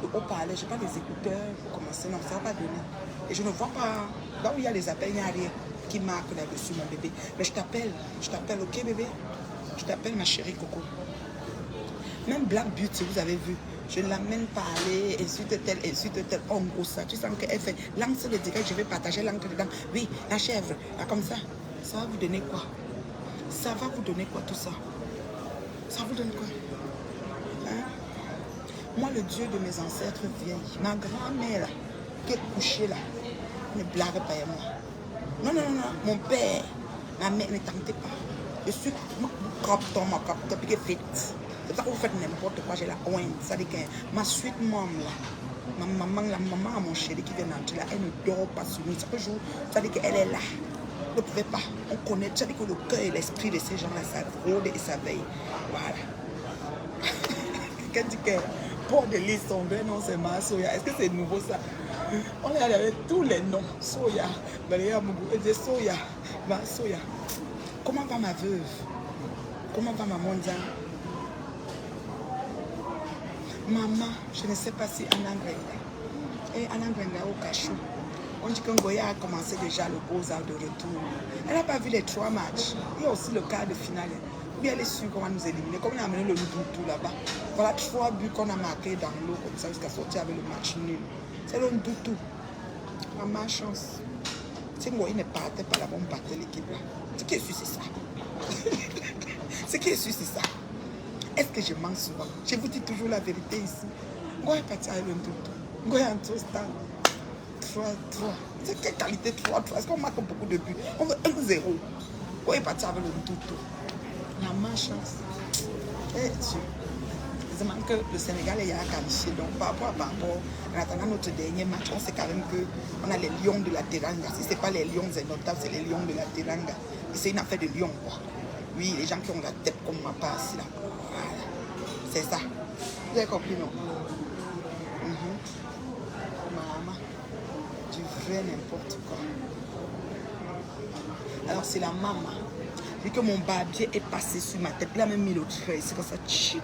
le haut-parleur. Je n'ai pas des écouteurs pour commencer. Non, ça ne va pas donner. Et je ne vois pas. Là où il y a les appels, il n'y a rien qui marque là-dessus, mon bébé. Mais je t'appelle, ok bébé? Je t'appelle ma chérie Coco. Même Black Beauty, vous avez vu. Je ne l'amène pas aller, insulte tel, en gros ça. Tu sens qu'elle fait lance le direct, je vais partager l'encre dedans. Oui, la chèvre, là comme ça. Ça va vous donner quoi? Ça va vous donner quoi tout ça? Ça vous donne quoi? Hein? Moi, le Dieu de mes ancêtres vieilles, ma grand-mère là, qui est couchée là, ne blague pas à moi. Non, non, non, non, mon père, ma mère ne tentez pas. Je suis ma capteur, puis qui est faite. C'est ça que vous faites n'importe quoi, j'ai la honte. Ça dit que ma suite maman là, la maman à mon chéri qui vient d'entrer là, elle ne dort pas sur nous. Chaque jour, ça dit qu'elle est là. Vous ne pouvez pas, on connaît, ça dit que le cœur et l'esprit de ces gens-là, ça rôde et ça veille. Voilà. Quelqu'un dit que port de l'île sombre, non, c'est ma soya. Est-ce que c'est nouveau ça? On est allé avec tous les noms. Soya, Soya, Soya. Comment va ma veuve? Comment va ma mondiale? Maman, je ne sais pas si Anna Grenga. Et Anna Grenga au cachot. On dit qu'Ngoya a commencé déjà le Beaux-Arts de retour. Elle n'a pas vu les 3 matchs. Il y a aussi le quart de finale. Oui, elle est sûre qu'on va nous éliminer. Comme on a amené le Ndoutou là-bas. Voilà 3 buts qu'on a marqués dans l'eau comme ça jusqu'à sortir avec le match nul. C'est le Ndoutou. Maman, chance. Si Ngoya ne partait pas là-bas, on battait l'équipe là. Ce qui est sûr, c'est ça. Ce qui est sûr, c'est ça. Est-ce que je mens souvent? Je vous dis toujours la vérité ici. Ngoya est parti avec le Ndoutou. Ngoya est en trop stade. 3. C'est quelle qualité 3? Est-ce qu'on marque beaucoup de buts? On veut 1-0. Ngoya est parti avec le Ndoutou. La malchance. Eh Dieu. C'est même que le Sénégal est qualifié. Donc par rapport, en attendant notre dernier match, on sait quand même qu'on a les lions de la Teranga. Si ce n'est pas les lions notables, c'est les lions de la Teranga. Et c'est une affaire de lions, quoi. Oui, les gens qui ont la tête comme ma passe là. Voilà. C'est ça. Vous avez compris, non? Maman, du vrai n'importe quoi. Alors c'est la maman. Vu que mon barbier est passé sur ma tête, il a même mis le trait, c'est comme ça, chic.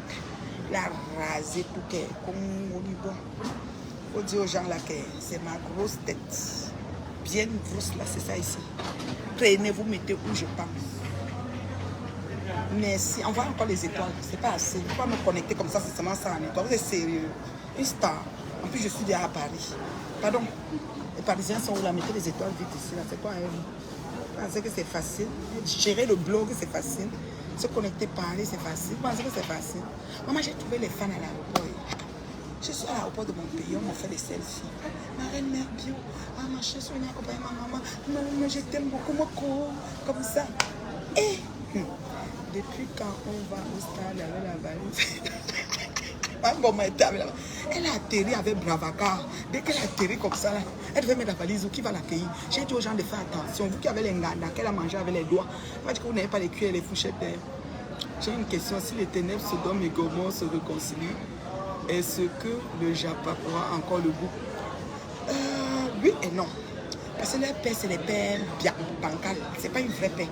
Il a rasé pour que, comme on dit, bon. Il faut dire aux gens là que c'est ma grosse tête. Bien grosse là, c'est ça ici. Traînez, vous mettez où je pense. Merci. On voit encore les étoiles. C'est pas assez. Il faut pas me connecter comme ça, c'est seulement ça en étoile. Vous êtes sérieux? Une star. En plus, je suis déjà à Paris. Pardon. Les Parisiens sont où là? Mettez les étoiles vite ici. Là. C'est quoi? Vous pensez que c'est facile? Gérer le blog, c'est facile. Se connecter, parler, c'est facile. Vous pensez que c'est facile? Maman, j'ai trouvé les fans à l'aéroport. Je suis à l'aéroport de mon pays, on m'a fait des selfies. Ma reine mère bio. Ah, ma chérie, on a accompagné ma maman. Non, mais je t'aime beaucoup, Moko. Comme ça. Et depuis quand on va au stade avec la valise? Elle a atterri avec Bravacar. Dès qu'elle a atterri comme ça, là, elle devait mettre la valise. Qui va l'accueillir? J'ai dit aux gens de faire attention. Vous qui avez les nganda, qu'elle a mangé avec les doigts. Moi, je dis que vous n'avez pas les cuillères et les fourchettes. J'ai une question. Si les ténèbres, Sodome et Gomorrhe se réconcilient, est-ce que le Japon aura encore le goût? Oui et non. Parce que leur paix, c'est les paix bancales. Ce n'est pas une vraie paix.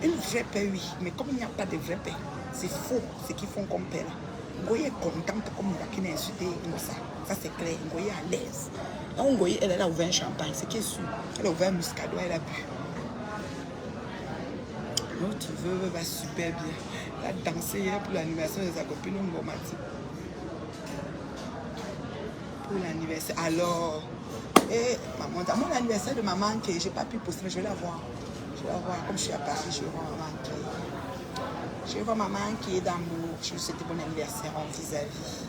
Une vraie paix, oui. Mais comme il n'y a pas de vraie paix, c'est faux ce qu'ils font comme paix là. Ngoye est contente comme Mouakine a insulté Ngosa. Ça c'est clair. Ngoye est à l'aise. Là où Ngoye, elle a ouvert un champagne, c'est qui est sûr. Elle a ouvert un muscado, elle a bu. Notre veuve va super bien. Elle a dansé hier pour l'anniversaire de sa copine Ngomati. Pour l'anniversaire. Alors, et maman, dans mon anniversaire de maman, je n'ai pas pu poster, mais je vais la voir. Je vais la voir. Comme je suis à Paris, je vais voir maman qui est. Je vais voir maman qui est d'amour. Je lui souhaite bon anniversaire en vis-à-vis.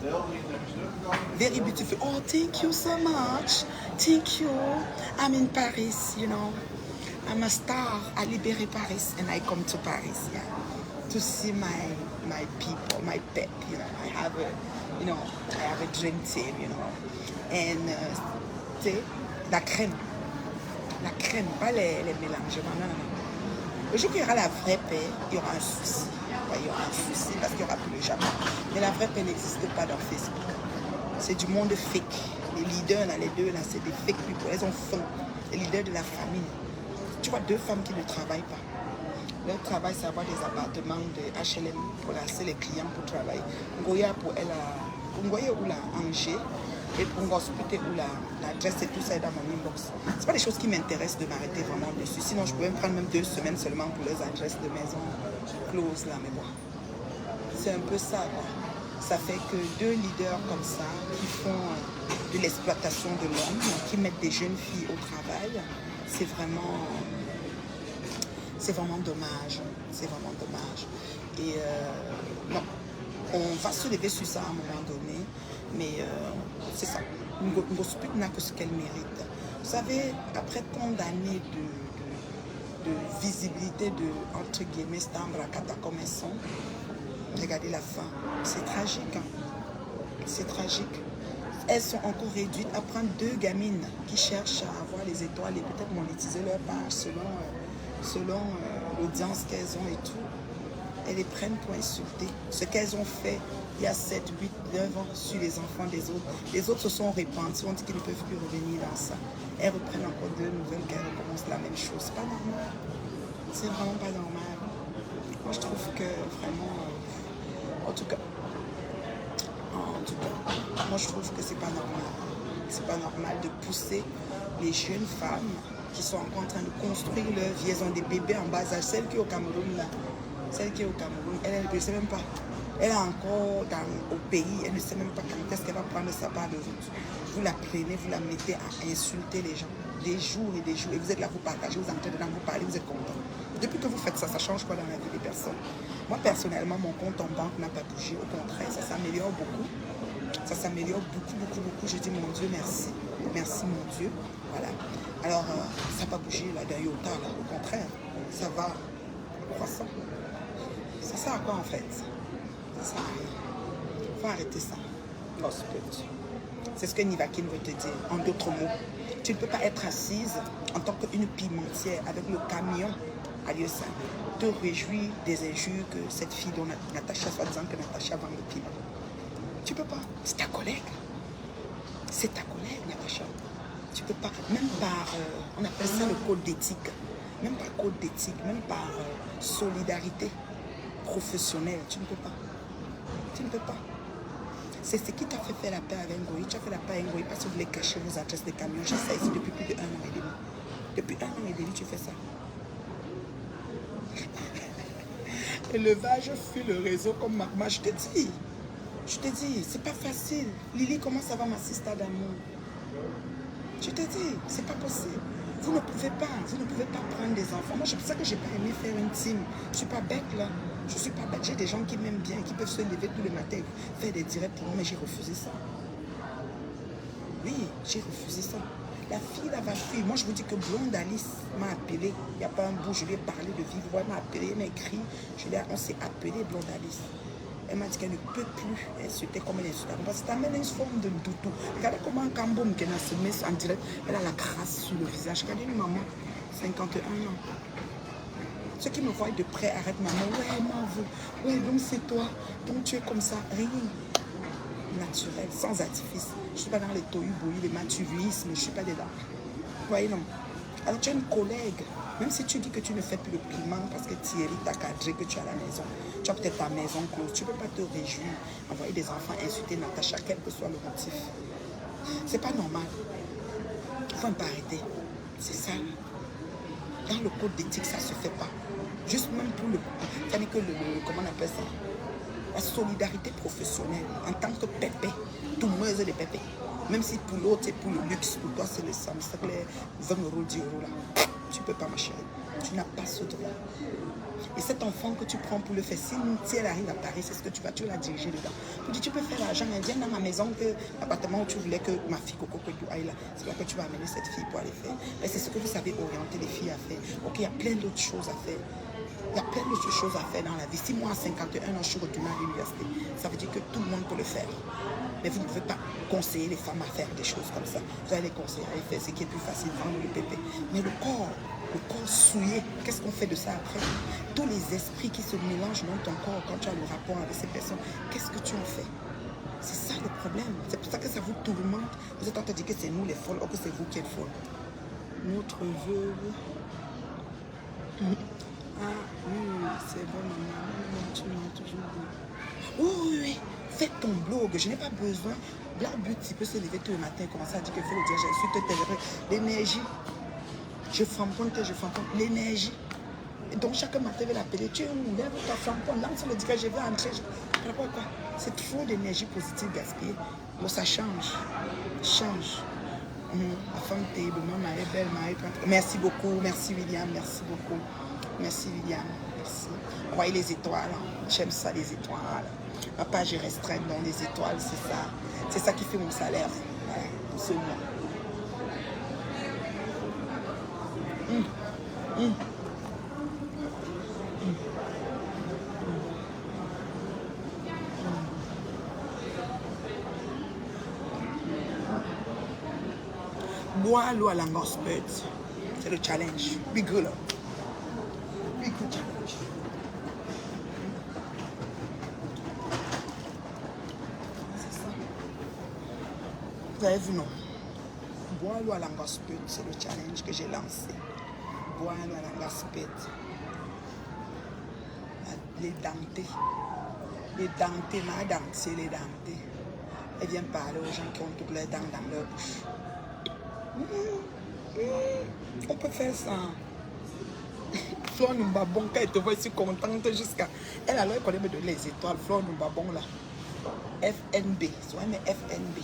Very beautiful. Oh, thank you so much. Thank you. I'm in Paris, you know. I'm a star. I libéré Paris and I come to Paris, yeah. To see my people, my pep, you know. I have a dream team, you know. And, tu sais, la crème, pas les mélangements, non. Le jour qu'il y aura la vraie paix, il y aura un souci. Il y aura un souci parce qu'il n'y aura plus le Japon. Mais la vraie paix n'existe pas dans Facebook. C'est du monde fake. Les leaders, là, les deux, là, c'est des fake people. Elles ont faim. Les leaders de la famille. Tu vois deux femmes qui ne travaillent pas. Leur travail, c'est avoir des appartements de HLM pour lasser les clients pour travailler. Ngoya pour elle, Ngoya ou la Angers. Et pour Ngospute ou l'adresse et tout ça est dans mon inbox. C'est pas des choses qui m'intéressent de m'arrêter vraiment dessus. Sinon, je pouvais me prendre même 2 semaines seulement pour les adresses de maison close là. Mais bon, c'est un peu ça, quoi. Ça fait que 2 leaders comme ça qui font de l'exploitation de l'homme, qui mettent des jeunes filles au travail, c'est vraiment dommage. C'est vraiment dommage. Et non, on va se lever sur ça à un moment donné. Mais c'est ça. Ngospute n'a que ce qu'elle mérite. Vous savez, après tant d'années de visibilité, de, entre guillemets, Stambrakata comme elles sont, regardez la fin. C'est tragique. Hein. C'est tragique. Elles sont encore réduites à prendre 2 gamines qui cherchent à avoir les étoiles et peut-être monétiser leur page selon l'audience qu'elles ont et tout. Elles les prennent pour insulter. Ce qu'elles ont fait il y a 7, 8, 9 ans sur les enfants des autres. Les autres se sont repentis, on dit qu'ils ne peuvent plus revenir dans ça. Elles reprennent encore 2 nouvelles, qu'elles recommencent la même chose. C'est pas normal. C'est vraiment pas normal. Moi, je trouve que vraiment, en tout cas, moi, je trouve que c'est pas normal. C'est pas normal de pousser les jeunes femmes qui sont encore en train de construire leur vie. Elles ont des bébés en bas âge. Celle qui est au Cameroun, là, elle ne sait même pas. Elle est encore au pays, elle ne sait même pas quand est-ce qu'elle va prendre sa part de route. Vous la prenez, vous la mettez à insulter les gens, des jours et des jours. Et vous êtes là, vous partagez, vous entrez dedans, vous parlez, vous êtes content. Depuis que vous faites ça, ça change quoi dans la vie des personnes? Moi, personnellement, mon compte en banque n'a pas bougé. Au contraire, ça s'améliore beaucoup. Ça s'améliore beaucoup. Je dis, mon Dieu, merci. Merci, mon Dieu. Voilà. Alors, ça n'a pas bougé là, d'un iota, là. Au contraire, ça va croissant. Ça sert à quoi, en fait? Ça sert à rien. Il faut arrêter ça. C'est ce que Nivakin veut te dire. En d'autres mots, tu ne peux pas être assise en tant qu'une pimentière avec le camion à lieu ça. Te réjouir des injures que cette fille dont Natacha, soit disant que Natacha vend le piment. Tu peux pas. C'est ta collègue. C'est ta collègue, Natacha. Tu peux pas. Même par, on appelle ça le code d'éthique. Même par code d'éthique, même par solidarité professionnelle, tu ne peux pas. Tu ne peux pas. C'est ce qui t'a fait faire la paix avec Ngoï. Tu as fait la paix avec Ngoï parce que vous voulez cacher vos adresses de camions. J'ai ça ici depuis plus de 1 an et demi. Depuis 1 an et demi, tu fais ça. Élevage fuit le réseau comme Magma. Je te dis, c'est pas facile. Lily, comment ça va, ma sister d'amour? Je te dis, c'est pas possible. Vous ne pouvez pas prendre des enfants. Moi, c'est pour ça que j'ai pas aimé faire une team. Je suis pas bête là. Je suis pas bête. J'ai des gens qui m'aiment bien, qui peuvent se lever tous les matins, faire des directs pour moi, mais j'ai refusé ça. Oui, j'ai refusé ça. La fille là va fuir. Moi, je vous dis que Blonde Alice m'a appelé. Il n'y a pas un bout, je lui ai parlé de vivre. Elle m'a appelé, elle m'a écrit. On s'est appelé Blonde Alice. Elle m'a dit qu'elle ne peut plus insulter comme elle insulte. Parce que ça amène une forme de doudou. Regardez comment un camboum qu'elle a se met en direct. Elle a la grâce sur le visage. Regardez une maman, 51 ans. Ceux qui me voient de près arrêtent maman. Ouais, maman, ouais, donc c'est toi. Donc tu es comme ça. Rien. Naturel, sans artifice. Je ne suis pas dans les tohu-bohu, les matuvismes. Je ne suis pas dedans. Voyez, non. Alors tu as une collègue. Même si tu dis que tu ne fais plus le piment parce que Thierry t'a cadré, que tu as la maison, tu as peut-être ta maison close, tu ne peux pas te réjouir, envoyer des enfants insulter Natacha, quel que soit le motif. C'est pas normal. Il faut un peu arrêter. C'est ça. Dans le code d'éthique, ça ne se fait pas. Juste même pour le... comment on appelle ça? La solidarité professionnelle en tant que pépé, tout le monde est des pépés. Même si pour l'autre, c'est pour le luxe, pour toi, c'est le sang, c'est les 20 euros, 10 euros là. Tu ne peux pas, ma chérie. Tu n'as pas ce droit. Et cet enfant que tu prends pour le faire, si elle arrive à Paris, c'est ce que tu vas la diriger dedans. Tu dis, tu peux faire l'argent, elle vient dans ma maison, l'appartement où tu voulais que ma fille Coco aille là. C'est là que tu vas amener cette fille pour aller faire. Mais c'est ce que vous savez orienter les filles à faire. Ok, il y a plein d'autres choses à faire. Il y a plein d'autres choses à faire dans la vie. Si moi, à 51 ans, je suis retournée à l'université, ça veut dire que tout le monde peut le faire. Mais vous ne pouvez pas conseiller les femmes à faire des choses comme ça. Vous allez les conseiller à faire ce qui est plus facile, vendre le pépé. Mais le corps souillé, qu'est-ce qu'on fait de ça après? Tous les esprits qui se mélangent dans ton corps quand tu as le rapport avec ces personnes, qu'est-ce que tu en fais? C'est ça le problème. C'est pour ça que ça vous tourmente. Vous êtes en train de dire que c'est nous les folles ou que c'est vous qui êtes folles. Notre veuve... Ah oui, c'est bon, maman. Tu m'as toujours dit. Oui, oui, fais ton blog. Je n'ai pas besoin. Black Beauty peut se lever tout le matin et commencer à dire qu'il faut le dire. J'ai su te l'énergie. Je framponne, l'énergie. Donc chaque matin, je vais l'appeler. Tu es où? Lève-toi, framponne. Lance le dire, je vais entrer. Pourquoi? C'est trop d'énergie positive gaspillée. Donc ça change. Change. La femme table, maman est belle, maman est belle. Merci beaucoup. Merci William. Merci beaucoup. Merci William. Merci. Envoyez les étoiles. J'aime ça, les étoiles. Ma page est restreinte, donc les étoiles, c'est ça. C'est ça qui fait mon salaire. Voilà, pour ce mois. Bois l'eau à la gospel. C'est le challenge. Big good. Big good challenge. C'est ça. Vous avez vu, non? Bois l'eau à la gospel. C'est le challenge que j'ai lancé. Bois l'eau à la gospel. Les dentés. Les dentés, ma dentée, les dentés. Elle vient parler aux gens qui ont toutes leurs dents dans leur bouche. On peut faire ça. Flore Numbabon, quand elle te voit, je suis contente jusqu'à... Elle alors, elle connaît me donner les étoiles. Flore Numbabon là. FNB. Soit elle met FNB.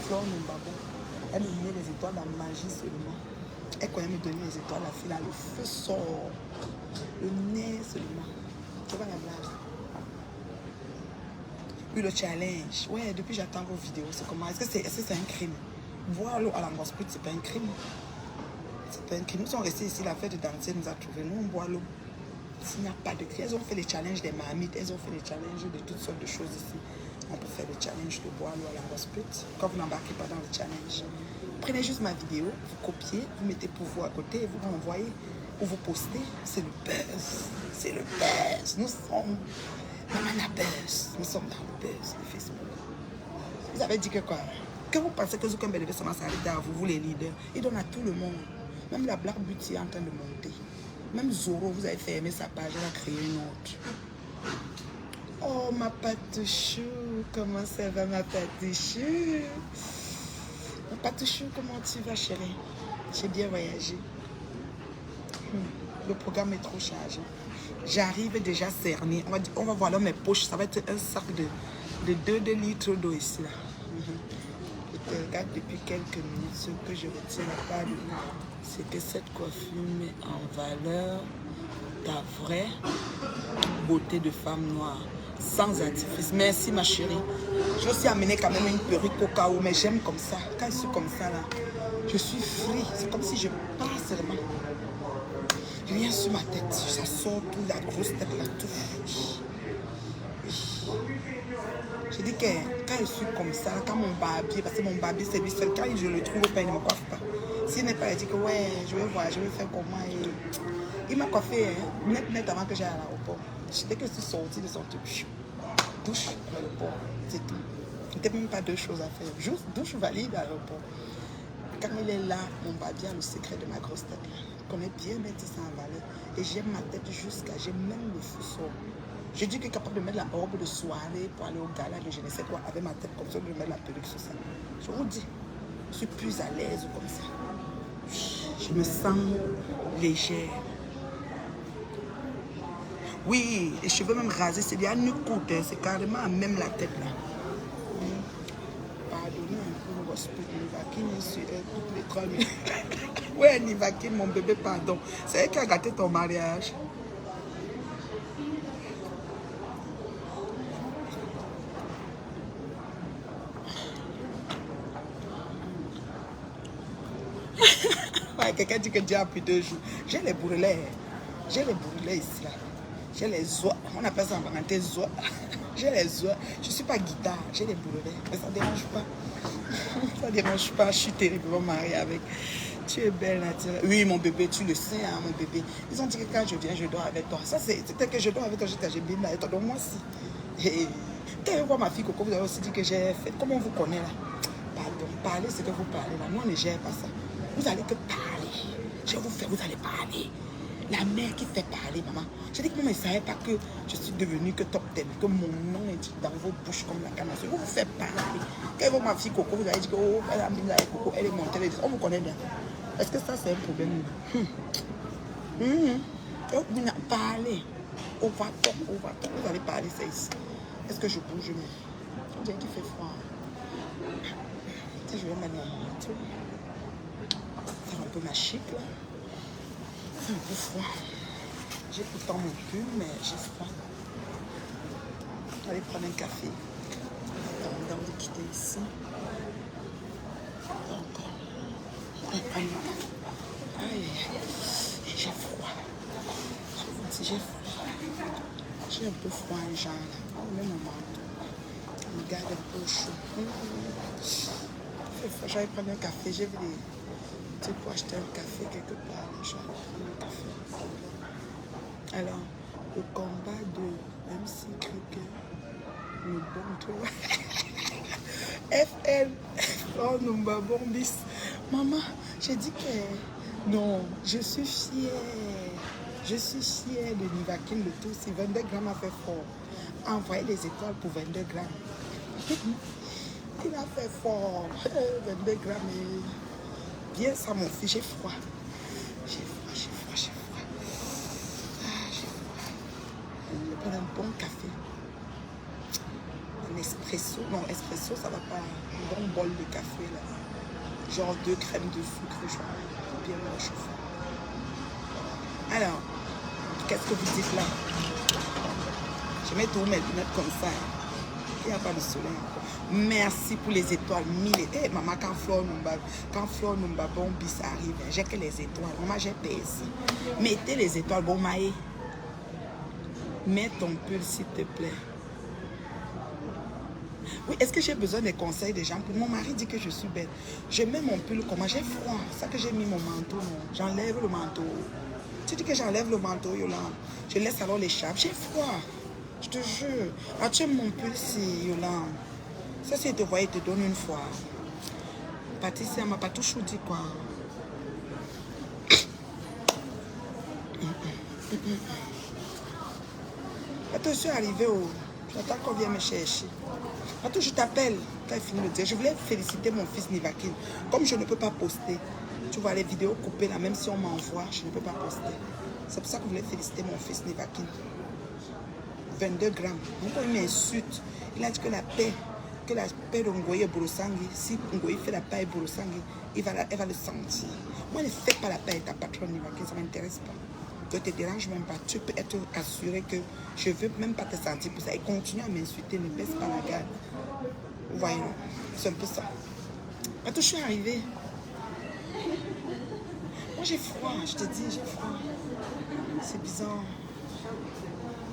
Flore Numbabon. Elle me met les étoiles dans magie seulement. Elle connaît me donner les étoiles. La fille là, le feu sort. Le nez seulement. Tu vois la blague? Puis le challenge. Ouais, depuis j'attends vos vidéos. C'est comment? Est-ce que c'est un crime? Boire l'eau à la gospel, c'est pas un crime. C'est pas un crime. Nous sommes restés ici, la fête de danser nous a trouvé. Nous, on boit l'eau. S'il n'y a pas de crime, elles ont fait les challenges des marmites, elles ont fait les challenges de toutes sortes de choses ici. On peut faire le challenge de boire l'eau à la gospel. Quand vous n'embarquez pas dans le challenge, prenez juste ma vidéo, vous copiez, vous mettez pour vous à côté et vous renvoyez ou vous postez. C'est le buzz. C'est le buzz. Nous sommes dans la buzz. Nous sommes dans le buzz de Facebook. Vous avez dit que quoi? Que vous pensez que Zuckerberg devait seulement s'arrêter à vous, vous les leaders? Il donne à tout le monde. Même la Black Beauty est en train de monter. Même Zoro, vous avez fermé sa page, elle a créé une autre. Oh, ma patouchou, comment ça va, ma patouchou? Ma patouchou, comment tu vas, chérie? J'ai bien voyagé. Le programme est trop chargé. J'arrive déjà cerné. On va voir là mes poches. Ça va être un sac de 2 litres d'eau ici, là. Je te regarde depuis quelques minutes. Ce que je retiens pas de moi, c'est que cette coiffure met en valeur ta vraie beauté de femme noire, sans artifice. Merci ma chérie. Je me suis amené quand même une perruque au cas où, mais j'aime comme ça. Quand je suis comme ça là, je suis free. C'est comme si je pars seulement. Rien sur ma tête. Ça sort tout, la grosse tête là, tout. Oui. Je dis que quand je suis comme ça, quand mon barbier, parce que mon barbier c'est lui seul, quand je le trouve pas, il ne me coiffe pas. S'il n'est pas, il dit que ouais, je vais voir, je vais faire comment. Et... il m'a coiffé net avant que j'aille à l'aéroport. Dès que je suis sortie de son truc, douche à l'aéroport, c'est tout. Il n'y avait même pas deux choses à faire. Juste douche valide à l'aéroport. Quand il est là, mon barbier a le secret de ma grosse tête. Il connaît bien mettre ça en valeur. Et j'aime ma tête jusqu'à, j'aime même le fuseau. Je dis qu'il est capable de mettre la robe de soirée pour aller au gala de je ne sais quoi avec ma tête comme ça, de mettre la perruque sur ça. Je vous dis, je suis plus à l'aise comme ça. Je me sens légère. Oui, les cheveux même rasés, c'est bien une courte, hein, c'est carrément même la tête là. Pardonnez un peu le gospel, Nivakine sur toutes les 3 minutes. Ouais, Nivakine, mon bébé, pardon. C'est elle qui a gâté ton mariage. Ouais, quelqu'un dit que Dieu a pris 2 jours. J'ai les bourrelets. J'ai les bourrelets ici là. J'ai les oies. On appelle ça en parenthèse des oies. J'ai les oies. Je ne suis pas guitare. J'ai les bourrelets. Mais ça ne dérange pas. Ça ne dérange pas. Je suis terriblement mariée avec. Tu es belle, naturelle. Oui, mon bébé, tu le sais, hein, mon bébé. Ils ont dit que quand je viens, je dors avec toi. Ça, c'était que je dors avec toi. J'ai bien avec toi. Donc, moi aussi. Et quand vous voyez ma fille Coco, vous avez aussi dit que j'ai fait. Comment on vous connaît là? Pardon, parlez ce que vous parlez là. Nous, on ne gère pas ça. Vous allez que parler. Je vais vous faire, vous allez parler. La mère qui fait parler, maman. Je dis que maman ne savait pas que je suis devenue que top 10, que mon nom est dans vos bouches comme la canne. Vous vous faites parler. Quand vous ma fille Coco, vous avez dit que oh, elle a mis là Coco, elle est montée. On vous connaît bien. Est-ce que ça c'est un problème? Oh, parlez. On va top. Vous allez parler, c'est ici. Est-ce que je bouge? On dirait qu'il fait froid. Je vais mettre mon manteau. Faire un peu ma chic là. C'est un peu froid. J'ai pourtant mon pull, mais j'ai froid. Allez prendre un café. Avant de quitter ici. Encore. Aïe, j'ai froid. Je vous dis, j'ai froid. J'ai un peu froid, genre là. Oh, même mon manteau. Je me garde un peu chaud. J'allais prendre un café. J'ai vu des... Tu peux acheter un café quelque part. J'allais prendre un café. Alors, le combat de MC Krieger, le bon tour. FL, oh non, bon bis. Maman, j'ai dit que non, je suis fière. Je suis fière de Nivakine le tout. Si 22 grammes a fait fort, envoyez les étoiles pour 22 grammes. Il a fait fort. 22 grammes. Et... bien ça, mon fils, j'ai froid. J'ai froid. Je vais prendre un bon café. Un espresso. Non, espresso, ça va pas. Un bon bol de café, là. Genre 2 crèmes de sucre, genre. Bien réchauffé. Alors, qu'est-ce que vous dites là? Je mets tous mes lunettes comme ça. Il n'y a pas de soleil encore. Merci pour les étoiles. 1000. Eh, maman, quand Flore Numba bon bis arrive, j'ai que les étoiles. Maman, j'ai payé ici. Mettez les étoiles. Bon, Maë. Mets ton pull, s'il te plaît. Oui, est-ce que j'ai besoin des conseils des gens? Mon mari dit que je suis belle. Je mets mon pull comment? J'ai froid. C'est ça que j'ai mis mon manteau. J'enlève le manteau. Tu dis que j'enlève le manteau, Yolande. Je laisse alors l'écharpe. J'ai froid. Je te jure. Ah, tu aimes mon pull, si, Yolande. Ça, si tu te voit, il te donne une fois. Patricia m'a pas tout dit quoi. Attends, je suis arrivée au... J'attends qu'on vienne me chercher. Attends, je t'appelle. Quand il finit de dire, je voulais féliciter mon fils Nivakine. Comme je ne peux pas poster, tu vois les vidéos coupées là, même si on m'envoie, je ne peux pas poster. C'est pour ça que je voulais féliciter mon fils Nivakine. 22 grammes. Donc il m'insulte. Il a dit que la paix de Ngoye Borosangi, si Ngoye fait la paix de Borosangi, elle va le sentir. Moi, ne fais pas la paix avec ta patronne Nivakine, ça ne m'intéresse pas. Ne te dérange même pas. Tu peux être assuré que je ne veux même pas te sentir pour ça. Et continue à m'insulter, ne baisse pas la garde. Voyons, c'est un peu ça. Attends, je suis arrivée. Moi, j'ai froid, je te dis, j'ai froid. C'est bizarre.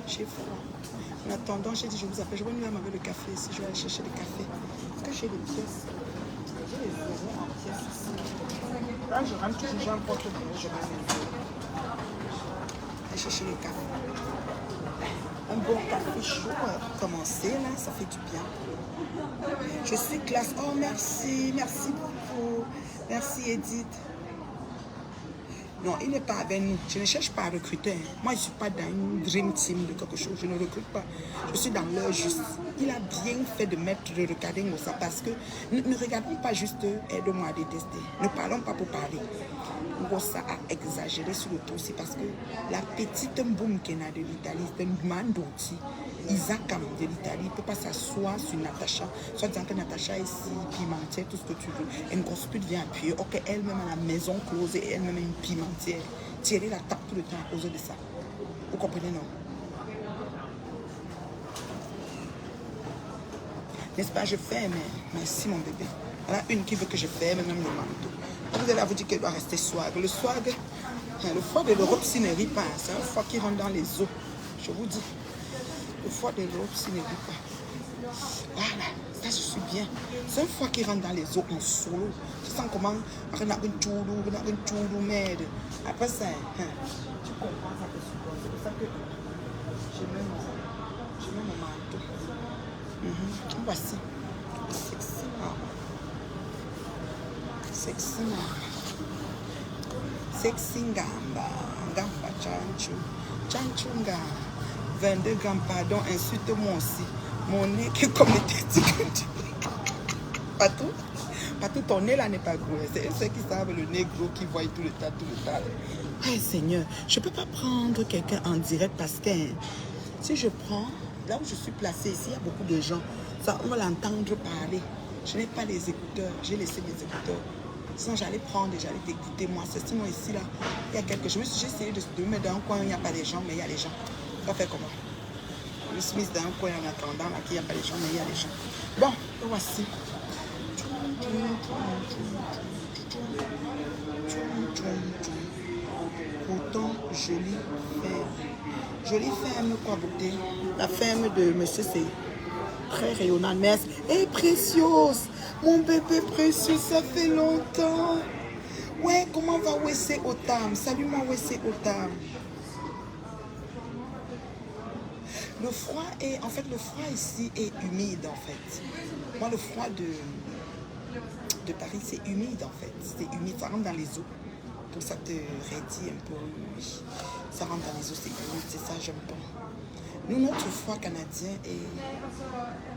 J'ai froid. En attendant, j'ai dit, je vous appelle. Je vais venir avec le café ici. Je vais aller chercher le café. Est-ce que j'ai des pièces? J'ai les euros en pièces ici. Là, je rentre toujours, j'ai un porte-monnaie, je rentre les euros. Je vais chercher le café. Un bon café chaud pour commencer, là, ça fait du bien. Je suis classe. Oh, merci. Merci beaucoup. Merci, Edith. Non, il n'est pas avec nous. Je ne cherche pas à recruter. Moi, je ne suis pas dans une dream team de quelque chose. Je ne recrute pas. Je suis dans l'heure juste. Il a bien fait de mettre le recadring au ça parce que ne regardons pas juste aide-moi à détester. Ne parlons pas pour parler. Ça a exagéré sur le tout aussi parce que la petite boum qu'elle a de l'Italie, c'est une mandoti. Isaac de l'Italie, il ne peut pas s'asseoir sur Natacha, soit disant que Natacha est ici, pimentière, tout ce que tu veux. Une grosse pute vient appuyer, ok, elle-même a la maison close et elle-même est une pimentière. Thierry la tape tout le temps à cause de ça. Vous comprenez, non? N'est-ce pas, je ferme. Merci, mon bébé. Voilà une qui veut que je ferme, même le manteau. Vous allez vous dire qu'elle doit rester swag. Le swag, le foie de l'Europe, s'il ne rit pas, c'est un foie qui rentre dans les os. Je vous dis. Le foie de l'Europe, s'il ne rit pas. Voilà, ça je suis bien. C'est un foie qui rentre dans les os en solo. Tu sens comment on a une choulou, merde. Après ça, tu comprends ça que c'est pour ça que je mets mon manteau. Voici. Sexy. Sexy gamba. Gamba chanchu. Chanchu gamba. 22 grammes, pardon, insulte-moi aussi. Mon nez qui est comme les testicules. Partout, ton nez là n'est pas gros. C'est ceux qui savent le nez gros qui voient tout le temps. Hey Seigneur, je ne peux pas prendre quelqu'un en direct parce que si je prends, là où je suis placée ici, il y a beaucoup de gens. Ça, on va l'entendre parler. Je n'ai pas les écouteurs. J'ai laissé mes écouteurs. Sinon, j'allais prendre et j'allais t'écouter moi. C'est sinon ici, là, il y a quelque chose. J'ai essayé de me mettre dans un coin où il n'y a pas de gens, mais il y a des gens. On va faire comment? Je me suis mise dans un coin en attendant, là, qu'il n'y a pas de gens, mais il y a des gens. Bon, voici. Pourtant, jolie ferme. Jolie ferme, quoi, beauté? La ferme de monsieur, c'est très rayonnant. Merci. Et Précieuse, mon bébé précieux, ça fait longtemps. Ouais, comment va Wessé Otam? Salut-moi, Wessé Otam. Le froid est, en fait, le froid ici est humide, en fait. Moi, le froid de Paris, c'est humide, en fait. C'est humide, ça rentre dans les os. Donc ça te raidit un peu. Ça rentre dans les os, c'est humide, c'est ça, j'aime pas. Nous, notre froid canadien est...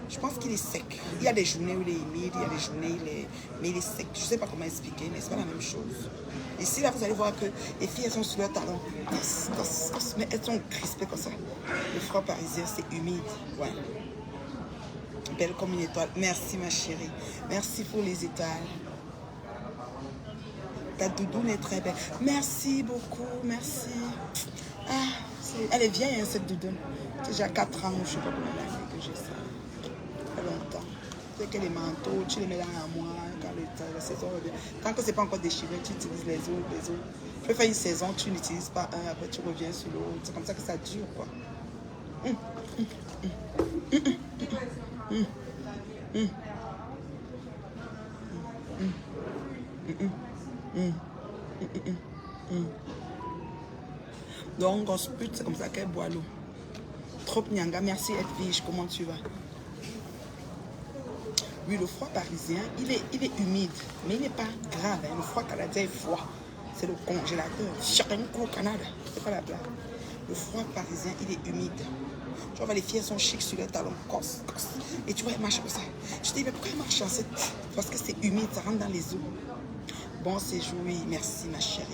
Je pense qu'il est sec. Il y a des journées où il est humide, il y a des journées où il est... Mais il est sec. Je ne sais pas comment expliquer, mais ce n'est pas la même chose. Ici, là, vous allez voir que les filles, elles sont sur leurs talons. Mais elles sont crispées comme ça. Le froid parisien, c'est humide. Ouais. Belle comme une étoile. Merci, ma chérie. Merci pour les étoiles. Ta doudoune est très belle. Merci beaucoup, merci. Ah, elle est vieille, hein, cette doudoune. C'est déjà 4 ans, je ne sais pas combien d'années que j'ai ça. Ça fait longtemps. Tu sais que les manteaux, tu les mets dans la moire quand la saison revient. Tant que ce n'est pas encore déchiré, tu utilises les autres. Tu peux faire une saison, tu n'utilises pas un, après tu reviens sur l'autre. C'est comme ça que ça dure, quoi. Donc, grosse pute, c'est comme ça qu'elle boit l'eau. Trop nyanga, merci Edwige, comment tu vas? Oui, le froid parisien, il est humide, mais il n'est pas grave. Hein. Le froid canadien est froid. C'est le congélateur. Chacun au Canada, c'est pas la blague. Le froid parisien, il est humide. Tu vois, les filles sont chics sur les talons, cosse. Et tu vois, elles marchent comme ça. Je te dis, mais pourquoi elles marchent en cette... Parce que c'est humide, ça rentre dans les os. Bon séjour, oui, merci ma chérie.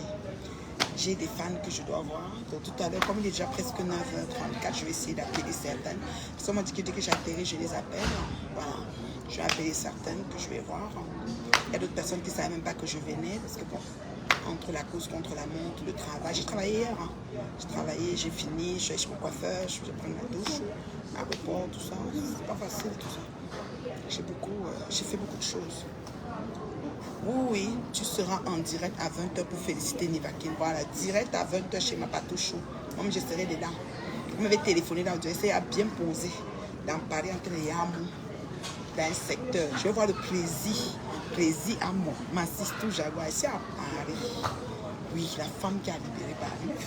J'ai des fans que je dois voir. Donc, tout à l'heure, comme il est déjà presque 9h34, je vais essayer d'appeler certaines. Parce qu'on m'a dit que dès que j'atterris, je les appelle. Voilà. Je vais appeler certaines que je vais voir. Il y a d'autres personnes qui ne savaient même pas que je venais. Parce que bon, entre la course, contre la montre, le travail. J'ai travaillé hier. Hein. J'ai travaillé, j'ai fini, je suis chez mon coiffeur, je vais prendre ma douche, aéroport, tout ça. C'est pas facile tout ça. J'ai fait beaucoup de choses. Oui, tu seras en direct à 20h pour féliciter Nivakin. Voilà, direct à 20h chez ma patouchou. Moi, je serai dedans. m'avez téléphoné dans Dieu, à bien poser dans Paris entre les Yamou, dans un secteur. Je vais voir le Prési à moi, Massistou Jaguar, ici à Paris. Oui, la femme qui a libéré Paris.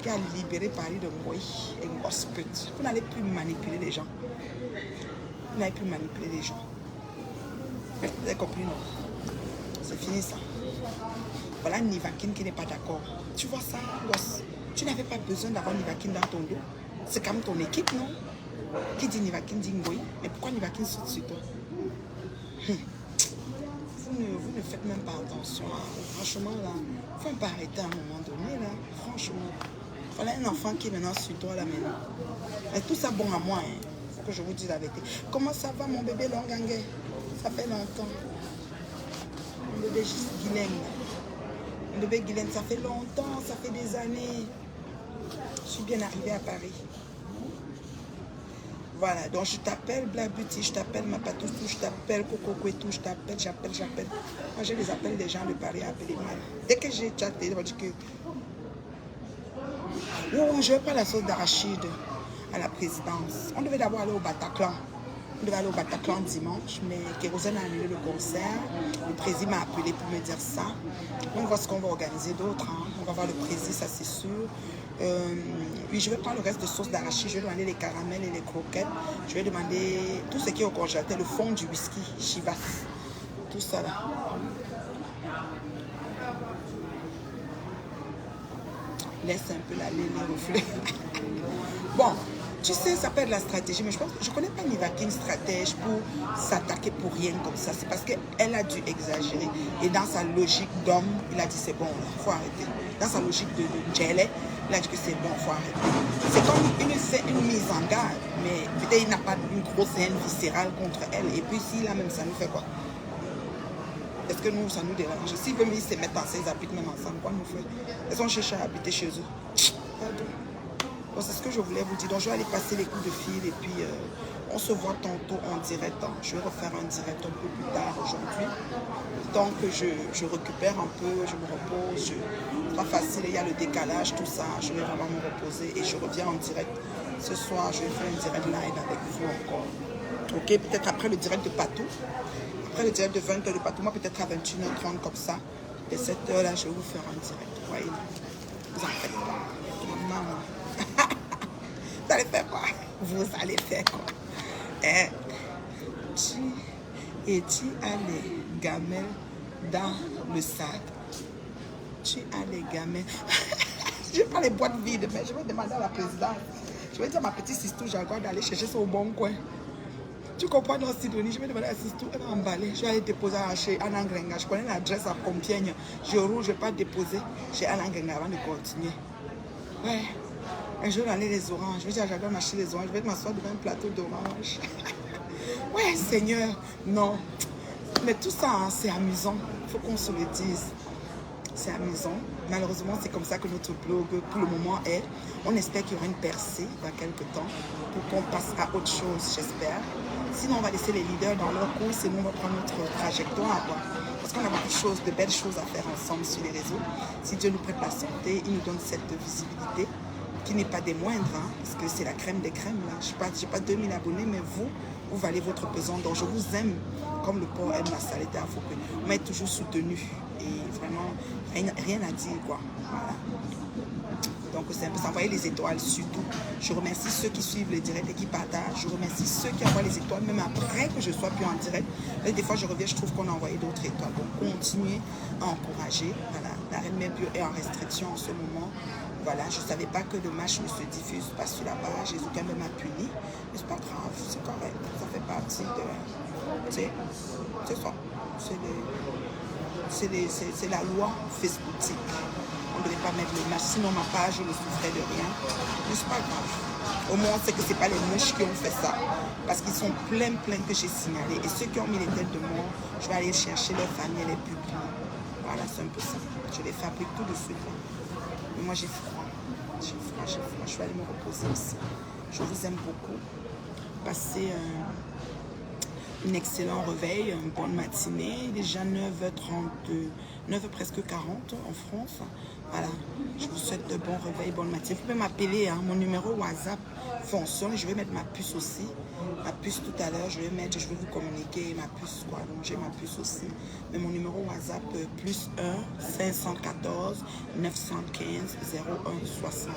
Qui a libéré Paris de Ngoï et Ngosput. Vous n'allez plus manipuler les gens. Vous n'allez plus manipuler les gens. Vous avez compris, non? C'est fini ça. Voilà Nivakin qui n'est pas d'accord. Tu vois ça, gosse? Tu n'avais pas besoin d'avoir Nivakin dans ton dos. C'est comme ton équipe, non? Qui dit Nivakin dit Ngoï. Mais pourquoi Nivakin saute sur toi? Vous ne faites même pas attention. Hein. Franchement, là, il faut pas arrêter à un moment donné, là. Franchement. Voilà un enfant qui est maintenant sur toi, là, maintenant. Et tout ça bon à moi, hein. Faut que je vous dise la vérité. Comment ça va, mon bébé Longangue? Ça fait longtemps. Mon bébé Guylaine. Mon bébé Guylaine, ça fait longtemps, ça fait des années. Je suis bien arrivée à Paris. Voilà, donc je t'appelle Blabuti, je t'appelle Mapatou, je t'appelle Coco Kwetou, je t'appelle, j'appelle. Moi, je les appelle des gens de Paris à appeler mal. Dès que j'ai chatté, je vais dire que... Oh, je ne veux pas la sauce d'arachide à la présidence. On devait d'abord aller au Bataclan. On devait aller au Bataclan dimanche, mais Kérosène a annulé le concert. Le président m'a appelé pour me dire ça. On va voir ce qu'on va organiser d'autre. Hein. On va voir le président, ça c'est sûr. Oui, je vais prendre le reste de sauce d'arachide. Je vais demander les caramels et les croquettes. Je vais demander tout ce qui est au congélateur, le fond du whisky, Chivas. Tout ça là. Laisse un peu la laine reflet. Bon, tu sais, ça peut être la stratégie, mais je pense que je ne connais pas Nivakin stratège pour s'attaquer pour rien comme ça. C'est parce qu'elle a dû exagérer. Et dans sa logique d'homme, il a dit c'est bon, il faut arrêter. Dans sa logique de Djelé, il a dit que c'est bon, il faut arrêter. C'est comme il fait une mise en garde, mais peut-être il n'a pas une grosse haine viscérale contre elle. Et puis s'il a même ça, nous fait quoi? Est-ce que nous, ça nous dérange? S'ils veulent se mettre dans ses habitent même ensemble, quoi nous fait? Elles ont cherché à habiter chez eux. Bon, c'est ce que je voulais vous dire. Donc, je vais aller passer les coups de fil et puis on se voit tantôt en direct. Je vais refaire un direct un peu plus tard aujourd'hui. Tant que je récupère un peu, je me repose. C'est pas facile, il y a le décalage, tout ça. Je vais vraiment me reposer et je reviens en direct. Ce soir, je vais faire un direct live avec vous encore. Ok, peut-être après le direct de Patou. Après le direct de 20h de Patou, moi peut-être à 21h30 comme ça. Et cette heure-là, je vais vous faire un direct. Voyez, vous en faites pas. Maman. Vous allez faire quoi? Vous allez faire quoi? Et tu as les gamelles dans le sac. Tu as les gamelles. Je n'ai pas les boîtes vides, mais je vais demander à la présidente. Je vais dire à ma petite Sistou Jaguar d'aller chercher ça au bon coin. Tu comprends, non, Sidonie? Je vais demander à Sistou, elle va emballer. Je vais aller déposer chez Alain Grenga. Je connais l'adresse à Compiègne. Je roule, je ne vais pas déposer chez Alain Grenga avant de continuer. Ouais. Un jour, aller les oranges. Je vais dire à Jaguar m'acheter les oranges. Je vais m'asseoir devant un plateau d'oranges. Ouais, Seigneur. Non. Mais tout ça, hein, c'est amusant. Il faut qu'on se le dise. C'est amusant. Malheureusement, c'est comme ça que notre blog, pour le moment, est. On espère qu'il y aura une percée dans quelques temps pour qu'on passe à autre chose, j'espère. Sinon, on va laisser les leaders dans leur course et nous, on va prendre notre trajectoire. Quoi. Parce qu'on a beaucoup de choses, de belles choses à faire ensemble sur les réseaux. Si Dieu nous prête la santé, il nous donne cette visibilité qui n'est pas des moindres, hein, parce que c'est la crème des crèmes. Je n'ai pas 2000 abonnés, mais vous valez votre pesant. Donc, je vous aime comme le porc aime la saleté à Foucault. Vous m'avez toujours soutenu et vraiment, rien à dire, quoi. Voilà. Donc, c'est un peu ça. Envoyez les étoiles, surtout. Je remercie ceux qui suivent le direct et qui partagent. Je remercie ceux qui envoient les étoiles, même après que je sois plus en direct. Et des fois, je reviens, je trouve qu'on a envoyé d'autres étoiles. Donc, continuez à encourager. Voilà. La Reine Mère Bio est en restriction en ce moment. Voilà, je ne savais pas que le match ne se diffuse pas sur la page. Jésus quand même m'a puni. Mais c'est pas grave, c'est correct. Ça fait partie de... C'est ça. C'est la loi Facebooktique. On ne devait pas mettre le match. Sinon, ma page ne souffrait de rien. Mais c'est pas grave. Au moins, c'est que ce n'est pas les mouches qui ont fait ça. Parce qu'ils sont pleins que j'ai signalés. Et ceux qui ont mis les têtes de mort, je vais aller chercher leur famille et les publier. Voilà, c'est un peu ça. Je les fabrique tout de suite. Là. Mais moi, j'ai froid. J'ai froid. Je vais aller me reposer aussi. Je vous aime beaucoup. Passez un excellent réveil, une bonne matinée. Déjà 9h30, 9h presque 40 en France. Voilà. Je vous souhaite de bons réveils, bonne matinée. Vous pouvez m'appeler, hein. Mon numéro WhatsApp fonctionne. Je vais mettre ma puce aussi. Ma puce tout à l'heure, je vais vous communiquer ma puce, quoi. Donc j'ai ma puce aussi. Mais mon numéro WhatsApp, plus 1 514 915 01 60.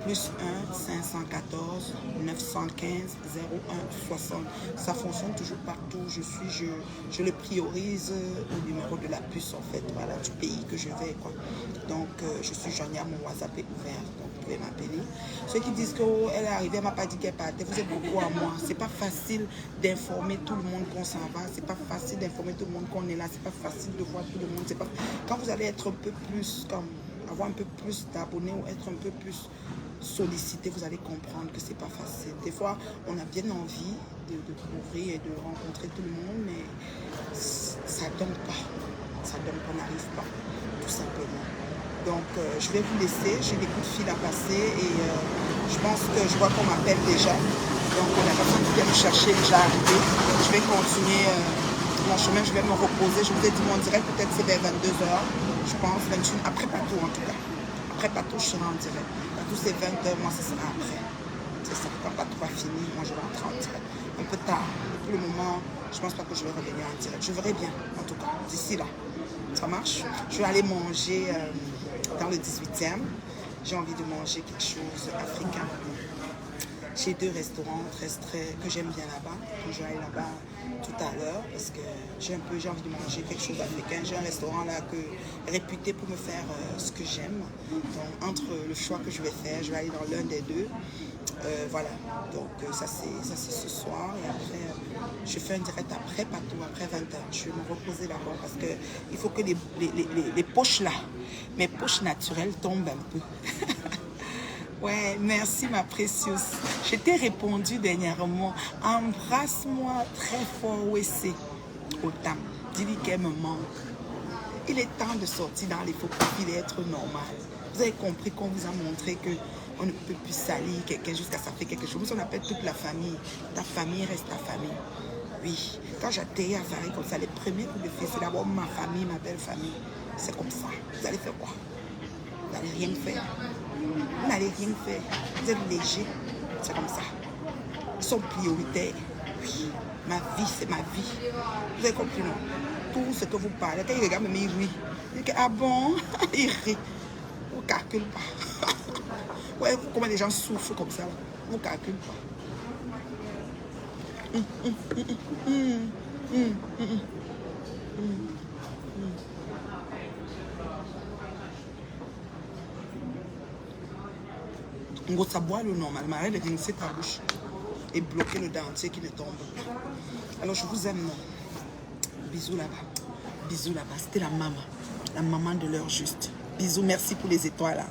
Plus 1 514 915 01 60. Ça fonctionne toujours partout. Je le priorise au numéro de la puce, en fait, voilà, du pays que je vais, quoi. Donc je suis joignable, mon WhatsApp est ouvert, donc vous pouvez m'appeler. Ceux qui disent qu'elle est arrivée, elle m'a pas dit qu'elle partait, vous êtes beaucoup à moi. C'est pas facile d'informer tout le monde qu'on s'en va, c'est pas facile d'informer tout le monde qu'on est là, c'est pas facile de voir tout le monde. Pas... Quand vous allez être un peu plus, comme avoir un peu plus d'abonnés ou être un peu plus sollicité, vous allez comprendre que c'est pas facile. Des fois, on a bien envie de couvrir et de rencontrer tout le monde, mais ça donne pas. Ça donne qu'on n'arrive pas, tout simplement. Donc, je vais vous laisser. J'ai des coups de fil à passer et je pense que je vois qu'on m'appelle déjà. Donc, la personne qui vient me chercher est déjà arrivée. Je vais continuer mon chemin, je vais me reposer. Je vous ai dit, mon direct, peut-être c'est vers 22h, je pense, 21h, après Patou en tout cas. Après Patou, je serai en direct. Patou, c'est 20h, moi, ce sera après. C'est ça, quand Patou va finir, moi, je vais rentrer en direct. Un peu tard. Pour le moment, je pense pas que je vais revenir en direct. Je verrai bien, en tout cas, d'ici là. Ça marche. Je vais aller manger dans le 18e. J'ai envie de manger quelque chose africain. J'ai 2 restaurants que j'aime bien là-bas. Je vais aller là-bas tout à l'heure parce que j'ai envie de manger quelque chose d'africain. J'ai un restaurant là réputé pour me faire ce que j'aime. Donc entre le choix que je vais faire, je vais aller dans l'un des deux. Voilà, donc ça c'est ce soir et après je fais un direct après Patou, après 20h. Je vais me reposer là-bas parce que il faut que les poches là, mes poches naturelles tombent un peu. Ouais, merci ma précieuse. Je t'ai répondu dernièrement. Embrasse-moi très fort, Wessé. Autant. Dis-lui qu'elle me manque. Il est temps de sortir dans les faux profils et être normal. Vous avez compris qu'on vous a montré que on ne peut plus salir quelqu'un jusqu'à ça fait quelque chose. On appelle toute la famille. Ta famille reste ta famille. Oui. Quand j'atterris à Paris comme ça, les premiers coups de fil, c'est d'abord ma famille, ma belle famille. C'est comme ça. Vous allez faire quoi? Vous n'allez rien faire. Vous n'allez rien faire. Vous êtes léger. C'est comme ça. Ils sont prioritaires. Oui. Ma vie, c'est ma vie. Vous avez compris, non? Tout ce que vous parlez, quand il regarde, mais il rit. Il dit, ah bon? Il rit. Vous ne calculez pas. Ouais, comment les gens souffrent comme ça. Vous ne calculez pas. On ça boit le normalement. Arrête de rincer ta bouche et bloquer le dentier qui ne tombe pas. Alors je vous aime, non? Bisous là-bas. Bisous là-bas. C'était la maman de l'heure juste. Bisous, merci pour les étoiles.